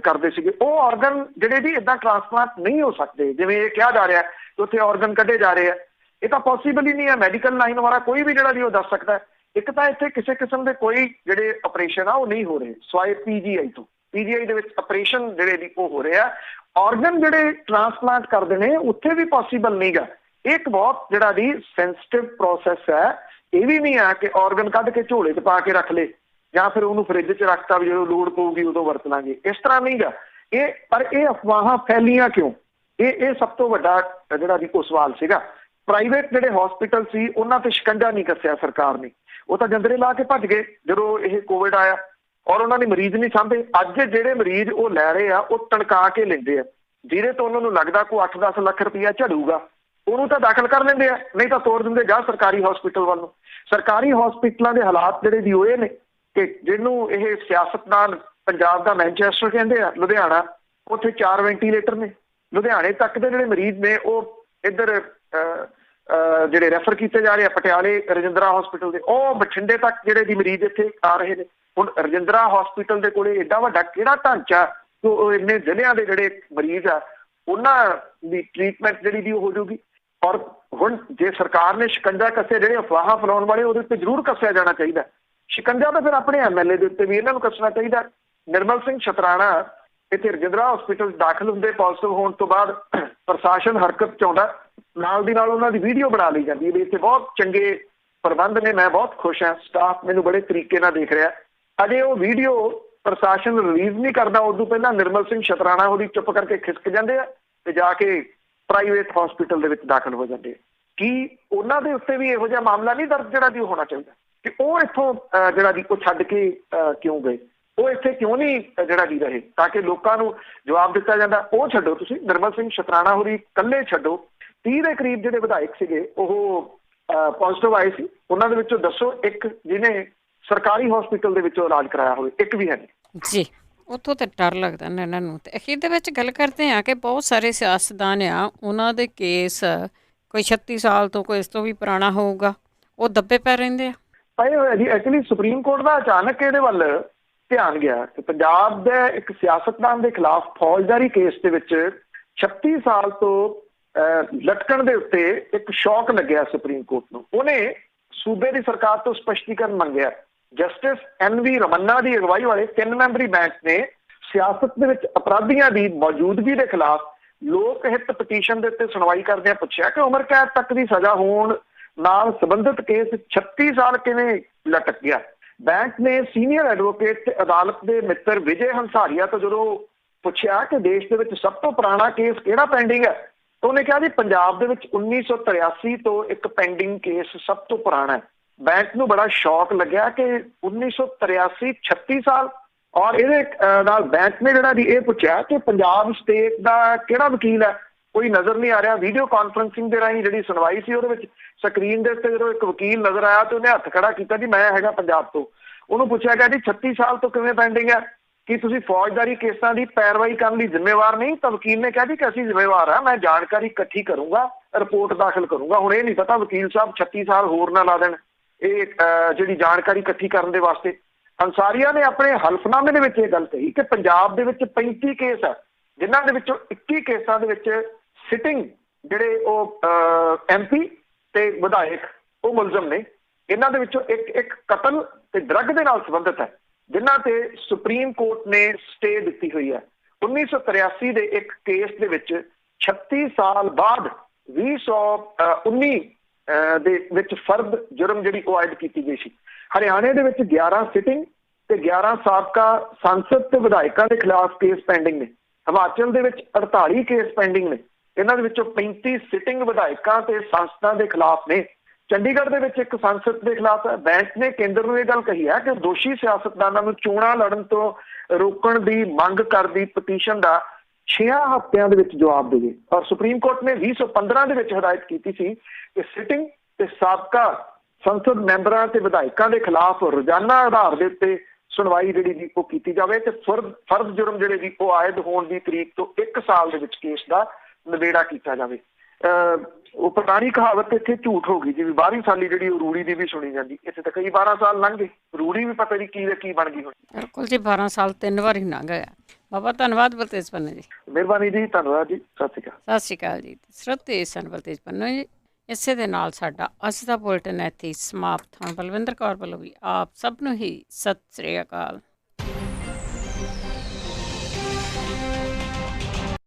ਕਰਦੇ ਸੀਗੇ, ਉਹ ਔਰਗਨ ਜਿਹੜੇ ਵੀ ਇੱਦਾਂ ਟਰਾਂਸਪਲਾਂਟ ਨਹੀਂ ਹੋ ਸਕਦੇ ਜਿਵੇਂ ਇਹ ਕਿਹਾ ਜਾ ਰਿਹਾ ਕਿ ਉੱਥੇ ਔਰਗਨ ਕੱਢੇ ਜਾ ਰਹੇ ਆ। ਇਹ ਤਾਂ ਪੋਸੀਬਲ ਹੀ ਨਹੀਂ ਹੈ। ਮੈਡੀਕਲ ਲਾਈਨ ਵਾਲਾ ਕੋਈ ਵੀ ਜਿਹੜਾ ਜੀ ਉਹ ਦੱਸ ਸਕਦਾ। ਇੱਕ ਤਾਂ ਇੱਥੇ ਕਿਸੇ ਕਿਸਮ ਦੇ ਕੋਈ ਜਿਹੜੇ ਆਪਰੇਸ਼ਨ ਆ ਉਹ ਨਹੀਂ ਹੋ ਰਹੇ ਸਵਾਏ PGI ਤੋਂ। PGI ਦੇ ਵਿੱਚ ਆਪਰੇਸ਼ਨ ਜਿਹੜੇ ਵੀ ਉਹ ਹੋ ਰਹੇ ਆ। ਔਰਗਨ ਜਿਹੜੇ ਟਰਾਂਸਪਲਾਂਟ ਕਰਦੇ ਨੇ ਉੱਥੇ ਵੀ ਪੋਸੀਬਲ ਨਹੀਂ ਗਾ। ਇਹ ਇੱਕ ਬਹੁਤ ਜਿਹੜਾ ਜੀ ਸੈਂਸਿਟਿਵ ਪ੍ਰੋਸੈਸ ਹੈ। ਇਹ ਵੀ ਨਹੀਂ ਆ ਕਿ ਔਰਗਨ ਕੱਢ ਕੇ ਝੋਲੇ 'ਚ ਪਾ ਕੇ ਰੱਖ ਲਏ ਜਾਂ ਫਿਰ ਉਹਨੂੰ ਫਰਿੱਜ 'ਚ ਰੱਖਤਾ ਵੀ ਜਦੋਂ ਲੋੜ ਪਊਗੀ ਉਦੋਂ ਵਰਤ ਲਾਂਗੇ। ਇਸ ਤਰ੍ਹਾਂ ਨਹੀਂ ਗਾ ਇਹ। ਪਰ ਇਹ ਅਫਵਾਹਾਂ ਫੈਲੀਆਂ ਕਿਉਂ? ਇਹ ਸਭ ਤੋਂ ਵੱਡਾ ਜਿਹੜਾ ਜੀ ਉਹ ਸਵਾਲ ਸੀਗਾ। ਪ੍ਰਾਈਵੇਟ ਜਿਹੜੇ ਹਸਪੀਟਲ ਸੀ ਉਹਨਾਂ ਤੇ ਸ਼ਿਕੰਜਾ ਨਹੀਂ ਕੱਸਿਆ ਸਰਕਾਰ ਨੇ, ਉਹ ਤਾਂ ਜੰਦਰੇ ਲਾ ਕੇ ਭੱਜ ਗਏ ਜਦੋਂ ਇਹ ਕੋਵਿਡ ਆਇਆ, ਔਰ ਉਹਨਾਂ ਨੇ ਮਰੀਜ਼ ਨਹੀਂ ਸਾਂਭੇ। ਅੱਜ ਜਿਹੜੇ ਮਰੀਜ਼ ਉਹ ਲੈ ਰਹੇ ਆ ਉਹ ਤਣਕਾ ਕੇ ਲੈਂਦੇ ਆ, ਜਿਹਦੇ ਤੋਂ ਉਹਨਾਂ ਨੂੰ ਲੱਗਦਾ ਕੋਈ 8-10 ਲੱਖ ਰੁਪਇਆ ਝੜੂਗਾ, ਉਹਨੂੰ ਤਾਂ ਦਾਖਲ ਕਰ ਲੈਂਦੇ ਆ, ਨਹੀਂ ਤਾਂ ਤੋੜ ਦਿੰਦੇ ਜਾ ਸਰਕਾਰੀ ਹਸਪੀਟਲ ਵੱਲ ਨੂੰ। ਸਰਕਾਰੀ ਹਸਪੀਟਲਾਂ ਦੇ ਹਾਲਾਤ ਜਿਹੜੇ ਦੀ ਉਹ ਇਹ ਨੇ ਕਿ ਜਿਹਨੂੰ ਇਹ ਸਿਆਸਤਦਾਨ ਪੰਜਾਬ ਦਾ ਮੈਨਚੈਸਟਰ ਕਹਿੰਦੇ ਆ, ਲੁਧਿਆਣਾ, ਉੱਥੇ 4 ਵੈਂਟੀਲੇਟਰ ਨੇ। ਲੁਧਿਆਣੇ ਤੱਕ ਦੇ ਜਿਹੜੇ ਮਰੀਜ਼ ਨੇ ਉਹ ਇੱਧਰ ਜਿਹੜੇ ਰੈਫਰ ਕੀਤੇ ਜਾ ਰਹੇ ਆ ਪਟਿਆਲੇ ਰਜਿੰਦਰਾ ਹਸਪੀਟਲ ਦੇ, ਉਹ ਬਠਿੰਡੇ ਤੱਕ ਜਿਹੜੇ ਦੀ ਮਰੀਜ਼ ਇੱਥੇ ਆ ਰਹੇ ਨੇ। ਹੁਣ ਰਜਿੰਦਰਾ ਹਸਪੀਟਲ ਦੇ ਕੋਲੇ ਏਡਾ ਵੱਡਾ ਕਿਹੜਾ ਢਾਂਚਾ, ਉਹ ਇੰਨੇ ਜ਼ਿਲ੍ਹਿਆਂ ਦੇ ਜਿਹੜੇ ਮਰੀਜ਼ ਆ ਉਹਨਾਂ ਦੀ ਟ੍ਰੀਟਮੈਂਟ ਜਿਹੜੀ ਦੀ ਹੋ ਜਾਊਗੀ। ਔਰ ਹੁਣ ਜੇ ਸਰਕਾਰ ਨੇ ਸ਼ਿਕੰਜਾ ਕੱਸਿਆ, ਜਿਹੜੇ ਅਫਵਾਹਾਂ ਫੈਲਾਉਣ ਵਾਲੇ, ਉਹਦੇ ਉੱਤੇ ਜ਼ਰੂਰ ਕੱਸਿਆ ਜਾਣਾ ਚਾਹੀਦਾ ਸ਼ਿਕੰਜਾ। ਤਾਂ ਫਿਰ ਆਪਣੇ MLA ਦੇ ਉੱਤੇ ਵੀ ਇਹਨਾਂ ਨੂੰ ਕੱਸਣਾ ਚਾਹੀਦਾ। ਨਿਰਮਲ ਸਿੰਘ ਸ਼ਤਰਾਣਾ ਇੱਥੇ ਰਜਿੰਦਰਾ ਹਸਪੀਟਲ ਦਾਖਲ ਹੁੰਦੇ, ਪੋਜ਼ਿਟਿਵ ਹੋਣ ਤੋਂ ਬਾਅਦ ਪ੍ਰਸ਼ਾਸਨ ਹਰਕਤ 'ਚ ਆਉਂਦਾ, ਨਾਲ ਦੀ ਨਾਲ ਉਹਨਾਂ ਦੀ ਵੀਡੀਓ ਬਣਾ ਲਈ ਜਾਂਦੀ ਹੈ। ਇੱਥੇ ਬਹੁਤ ਚੰਗੇ ਪ੍ਰਬੰਧ ਨੇ, ਮੈਂ ਬਹੁਤ ਖੁਸ਼ ਹਾਂ, ਸਟਾਫ ਮੈਨੂੰ ਬੜੇ ਤਰੀਕੇ ਨਾਲ ਦੇਖ ਰਿਹਾ। ਅਜੇ ਉਹ ਵੀਡੀਓ ਪ੍ਰਸ਼ਾਸਨ ਰਿਲੀਜ਼ ਨਹੀਂ ਕਰਦਾ, ਉਦੋਂ ਪਹਿਲਾਂ ਨਿਰਮਲ ਸਿੰਘ ਸ਼ਤਰਾਣਾ ਉਹਦੀ ਚੁੱਪ ਕਰਕੇ ਖਿਸਕ ਜਾਂਦੇ ਆ ਤੇ ਜਾ ਕੇ ਪ੍ਰਾਈਵੇਟ ਹਸਪੀਟਲ ਦੇ ਵਿੱਚ ਦਾਖਲ ਹੋ ਜਾਂਦੇ ਆ। ਕੀ ਉਹਨਾਂ ਦੇ ਉੱਤੇ ਵੀ ਇਹੋ ਜਿਹਾ ਮਾਮਲਾ ਨਹੀਂ ਦਰਜ ਜਿਹੜਾ ਜੀ ਹੋਣਾ ਚਾਹੀਦਾ ਕਿ ਉਹ ਇੱਥੋਂ ਜਿਹੜਾ ਜੀ ਉਹ ਛੱਡ ਕੇ ਕਿਉਂ ਗਏ, ਉਹ ਇੱਥੇ ਕਿਉਂ ਨਹੀਂ ਜਿਹੜਾ ਜੀ ਰਹੇ, ਤਾਂ ਕਿ ਲੋਕਾਂ ਨੂੰ ਜਵਾਬ ਦਿੱਤਾ ਜਾਂਦਾ। ਉਹ ਛੱਡੋ, ਤੁਸੀਂ ਨਿਰਮਲ ਸਿੰਘ ਸ਼ਤਰਾਣਾ ਹੋਰੀ ਇਕੱਲੇ ਛੱਡੋ, 30 ਦੇ ਕਰੀਬ ਜਿਹੜੇ ਵਿਧਾਇਕ ਸੀਗੇ ਉਹ ਪੋਜ਼ਿਟਿਵ ਆਏ ਸੀ। ਉਹਨਾਂ ਦੇ ਵਿੱਚੋਂ ਦੱਸੋ ਇੱਕ ਜਿਹਨੇ ਸਰਕਾਰੀ ਹਸਪੀਟਲ ਦੇ ਵਿੱਚੋਂ ਇਲਾਜ ਕਰਾਇਆ ਹੋਵੇ? ਇੱਕ ਵੀ ਹੈ ਨਹੀਂ ਜੀ। ਉੱਥੋਂ ਤਾਂ ਡਰ ਲੱਗਦਾ ਨਾ ਇਹਨਾਂ ਨੂੰ। ਤੇ ਅਖੀਰ ਦੇ ਵਿੱਚ ਗੱਲ ਕਰਦੇ ਹਾਂ ਕਿ ਬਹੁਤ ਸਾਰੇ ਸਿਆਸਤਦਾਨ ਆ, ਉਹਨਾਂ ਦੇ ਕੇਸ ਕੋਈ 36 ਸਾਲ ਤੋਂ, ਕੋਈ ਇਸ ਤੋਂ ਵੀ ਪੁਰਾਣਾ ਹੋਊਗਾ, ਉਹ ਦੱਬੇ ਪੈ ਰਹਿੰਦੇ ਆ। ਪਏ ਹੋਏ ਜੀ। ਐਕਚੁਅਲੀ ਸੁਪਰੀਮ ਕੋਰਟ ਦਾ ਅਚਾਨਕ ਇਹਦੇ ਵੱਲ ਧਿਆਨ ਗਿਆ ਕਿ ਪੰਜਾਬ ਦੇ ਇੱਕ ਸਿਆਸਤਦਾਨ ਦੇ ਖਿਲਾਫ ਫੌਜਦਾਰੀ ਕੇਸ ਦੇ ਵਿੱਚ 36 ਸਾਲ ਤੋਂ ਲਟਕਣ ਦੇ ਉੱਤੇ ਇੱਕ ਸ਼ੌਕ ਲੱਗਿਆ ਸੁਪਰੀਮ ਕੋਰਟ ਨੂੰ। ਉਹਨੇ ਸੂਬੇ ਦੀ ਸਰਕਾਰ ਤੋਂ ਸਪਸ਼ਟੀਕਰਨ ਮੰਗਿਆ। ਜਸਟਿਸ NV ਰਮੰਨਾ ਦੀ ਅਗਵਾਈ ਵਾਲੇ 3 ਮੈਂਬਰੀ ਬੈਂਚ ਨੇ ਸਿਆਸਤ ਦੇ ਵਿੱਚ ਅਪਰਾਧੀਆਂ ਦੀ ਮੌਜੂਦਗੀ ਦੇ ਖਿਲਾਫ ਲੋਕ ਹਿੱਤ ਪਟੀਸ਼ਨ ਦੇ ਉੱਤੇ ਸੁਣਵਾਈ ਕਰਦਿਆਂ ਪੁੱਛਿਆ ਕਿ ਉਮਰ ਕੈਦ ਤੱਕ ਦੀ ਸਜ਼ਾ ਹੋਣ ਨਾਲ ਸੰਬੰਧਿਤ ਕੇਸ 36 ਸਾਲ ਕਿਵੇਂ ਲਟਕ ਗਿਆ। ਬੈਂਚ ਨੇ ਸੀਨੀਅਰ ਐਡਵੋਕੇਟ ਤੇ ਅਦਾਲਤ ਦੇ ਮਿੱਤਰ ਵਿਜੇ ਹੰਸਾਰੀਆ ਤੋਂ ਜਦੋਂ ਪੁੱਛਿਆ ਕਿ ਦੇਸ਼ ਦੇ ਵਿੱਚ ਸਭ ਤੋਂ ਪੁਰਾਣਾ ਕੇਸ ਕਿਹੜਾ ਪੈਂਡਿੰਗ ਹੈ, ਤਾਂ ਉਹਨੇ ਕਿਹਾ ਜੀ ਪੰਜਾਬ ਦੇ ਵਿੱਚ 1983 ਤੋਂ ਇੱਕ ਪੈਂਡਿੰਗ ਕੇਸ ਸਭ ਤੋਂ ਪੁਰਾਣਾ ਹੈ। ਬੈਂਚ ਨੂੰ ਬੜਾ ਸ਼ੌਕ ਲੱਗਿਆ ਕਿ 1983 36 ਸਾਲ। ਔਰ ਇਹਦੇ ਨਾਲ ਬੈਂਚ ਨੇ ਜਿਹੜਾ ਜੀ ਇਹ ਪੁੱਛਿਆ ਕਿ ਪੰਜਾਬ ਸਟੇਟ ਦਾ ਕਿਹੜਾ ਵਕੀਲ ਹੈ, ਕੋਈ ਨਜ਼ਰ ਨਹੀਂ ਆ ਰਿਹਾ। ਵੀਡੀਓ ਕਾਨਫਰੰਸਿੰਗ ਦੇ ਰਾਹੀਂ ਜਿਹੜੀ ਸੁਣਵਾਈ ਸੀ ਉਹਦੇ ਵਿੱਚ ਸਕਰੀਨ ਦੇ ਉੱਤੇ ਜਦੋਂ ਇੱਕ ਵਕੀਲ ਨਜ਼ਰ ਆਇਆ ਤੇ ਉਹਨੇ ਹੱਥ ਖੜਾ ਕੀਤਾ ਜੀ ਮੈਂ ਹੈਗਾ ਪੰਜਾਬ ਤੋਂ। ਉਹਨੂੰ ਪੁੱਛਿਆ ਗਿਆ ਜੀ 36 ਸਾਲ ਤੋਂ ਕਿਵੇਂ ਪੈਂਡਿੰਗ ਹੈ, ਕੀ ਤੁਸੀਂ ਫੌਜਦਾਰੀ ਕੇਸਾਂ ਦੀ ਪੈਰਵਾਈ ਕਰਨ ਲਈ ਜ਼ਿੰਮੇਵਾਰ ਨਹੀਂ? ਤਾਂ ਵਕੀਲ ਨੇ ਕਿਹਾ ਜੀ ਕਿ ਅਸੀਂ ਜ਼ਿੰਮੇਵਾਰ ਹਾਂ, ਮੈਂ ਜਾਣਕਾਰੀ ਇਕੱਠੀ ਕਰੂੰਗਾ, ਰਿਪੋਰਟ ਦਾਖਲ ਕਰੂੰਗਾ। ਹੁਣ ਇਹ ਨਹੀਂ ਪਤਾ ਵਕੀਲ ਸਾਹਿਬ 36 ਸਾਲ ਹੋਰ ਨਾ ਲਾ ਦੇਣ ਇਹ ਜਿਹੜੀ ਜਾਣਕਾਰੀ ਇਕੱਠੀ ਕਰਨ ਦੇ ਵਾਸਤੇ। ਹੰਸਾਰੀਆ ਨੇ ਆਪਣੇ ਹਲਫਨਾਮੇ ਦੇ ਵਿੱਚ ਇਹ ਗੱਲ ਕਹੀ ਕਿ ਪੰਜਾਬ ਦੇ ਵਿੱਚ 35 ਕੇਸ ਹੈ, ਜਿਨ੍ਹਾਂ ਦੇ ਵਿੱਚੋਂ 21 ਕੇਸਾਂ ਦੇ ਵਿੱਚ ਸਿਟਿੰਗ ਜਿਹੜੇ ਉਹ MP ਤੇ ਵਿਧਾਇਕ ਉਹ ਮੁਲਜ਼ਮ ਨੇ। ਇਹਨਾਂ ਦੇ ਵਿੱਚੋਂ ਇੱਕ ਕਤਲ ਤੇ ਡਰੱਗ ਦੇ ਨਾਲ ਸੰਬੰਧਿਤ ਹੈ, ਜਿਨ੍ਹਾਂ ਤੇ ਸੁਪਰੀਮ ਕੋਰਟ ਨੇ ਸਟੇ ਦਿੱਤੀ ਹੋਈ ਹੈ। 1983 ਦੇ ਇੱਕ ਕੇਸ ਦੇ ਵਿੱਚ 36 ਸਾਲ ਬਾਅਦ 2019 ਦੇ ਵਿੱਚ ਫਰਦ ਜੁਰਮ ਜਿਹੜੀ ਉਹ ਆਇਦ ਕੀਤੀ ਗਈ ਸੀ। ਹਰਿਆਣੇ ਦੇ ਵਿੱਚ 11 ਸਿਟਿੰਗ ਤੇ 11 ਸਾਬਕਾ ਸੰਸਦ ਤੇ ਵਿਧਾਇਕਾਂ ਦੇ ਖਿਲਾਫ ਕੇਸ ਪੈਂਡਿੰਗ ਨੇ। ਹਿਮਾਚਲ ਦੇ ਵਿੱਚ 48 ਕੇਸ ਪੈਂਡਿੰਗ ਨੇ। ਇਹਨਾਂ ਦੇ ਵਿੱਚੋਂ 35 ਸਿਟਿੰਗ ਵਿਧਾਇਕਾਂ ਤੇ ਸੰਸਦਾਂ ਦੇ ਖਿਲਾਫ ਨੇ। ਚੰਡੀਗੜ੍ਹ ਦੇ ਵਿੱਚ ਇੱਕ ਸੰਸਦ ਦੇ ਖਿਲਾਫ ਹੈ। ਬੈਂਚ ਨੇ ਕੇਂਦਰ ਨੂੰ ਇਹ ਗੱਲ ਕਹੀ ਹੈ ਕਿ ਦੋਸ਼ੀ ਸਿਆਸਤਦਾਨਾਂ ਨੂੰ ਚੋਣਾਂ ਲੜਨ ਤੋਂ ਰੋਕਣ ਦੀ ਮੰਗ ਕਰਦੀ ਪਟੀਸ਼ਨ ਦਾ 6 ਹਫ਼ਤਿਆਂ ਦੇ ਵਿੱਚ ਜਵਾਬ ਦੇਵੇ। ਔਰ ਸੁਪਰੀਮ ਕੋਰਟ ਨੇ 2015 ਦੇ ਵਿੱਚ ਹਦਾਇਤ ਕੀਤੀ ਸੀ ਕਿ ਸਿਟਿੰਗ ਤੇ ਸਾਬਕਾ ਸੰਸਦ ਮੈਂਬਰਾਂ ਤੇ ਵਿਧਾਇਕਾਂ ਦੇ ਖਿਲਾਫ ਰੋਜ਼ਾਨਾ ਆਧਾਰ ਦੇ ਉੱਤੇ ਸੁਣਵਾਈ ਜਿਹੜੀ ਵੀ ਉਹ ਕੀਤੀ ਜਾਵੇ ਤੇ ਫਰਜ਼ ਜੁਰਮ ਜਿਹੜੇ ਵੀ ਉਹ ਆਇਦ ਹੋਣ ਦੀ ਤਰੀਕ ਤੋਂ 1 ਸਾਲ ਦੇ ਵਿੱਚ ਕੇਸ ਦਾ ਨਿਬੇੜਾ ਕੀਤਾ ਜਾਵੇ। ਉਹ ਪੁਰਾਣੀ ਕਹਾਵਤ ਇੱਥੇ ਝੂਠ ਹੋ ਗਈ ਜੀ, ਵੀ 12ਵੀਂ ਸਾਲੀ ਜਿਹੜੀ ਉਹ ਰੂੜੀ ਦੀ ਵੀ ਸੁਣੀ ਜਾਂਦੀ, ਇੱਥੇ ਤਾਂ ਕਈ 12 ਸਾਲ ਲੰਘ ਗਏ, ਰੂੜੀ ਵੀ ਪਤਾ ਨਹੀਂ ਕੀ ਬਣ ਗਈ ਹੁਣ। ਬਿਲਕੁਲ ਜੀ, 12 ਸਾਲ 3 ਵਾਰੀ ਲੰਘ ਗਿਆ। ਬਾਬਾ ਧੰਨਵਾਦ ਬਲਤੇਜ ਪੰਨੂ ਜੀ। ਮਿਹਰਬਾਨੀ ਜੀ, ਧੰਨਵਾਦ ਜੀ, ਸਤਿ ਸ਼੍ਰੀ ਅਕਾਲ। ਸਤਿ ਸ਼੍ਰੀ ਅਕਾਲ ਜੀ। ਸਰੋਤੇ ਸਨ ਬਲਤੇਜ ਪੰਨੂ ਜੀ। ਇਸੇ ਦੇ ਨਾਲ ਸਾਡਾ ਅੱਜ ਦਾ ਬੁਲਟਨ ਇੱਥੇ ਸਮਾਪਤ। ਹੁਣ ਬਲਵਿੰਦਰ ਕੌਰ ਵੱਲੋਂ ਵੀ ਆਪ ਸਭ ਨੂੰ ਹੀ ਸਤਿ ਸ਼੍ਰੀ ਅਕਾਲ।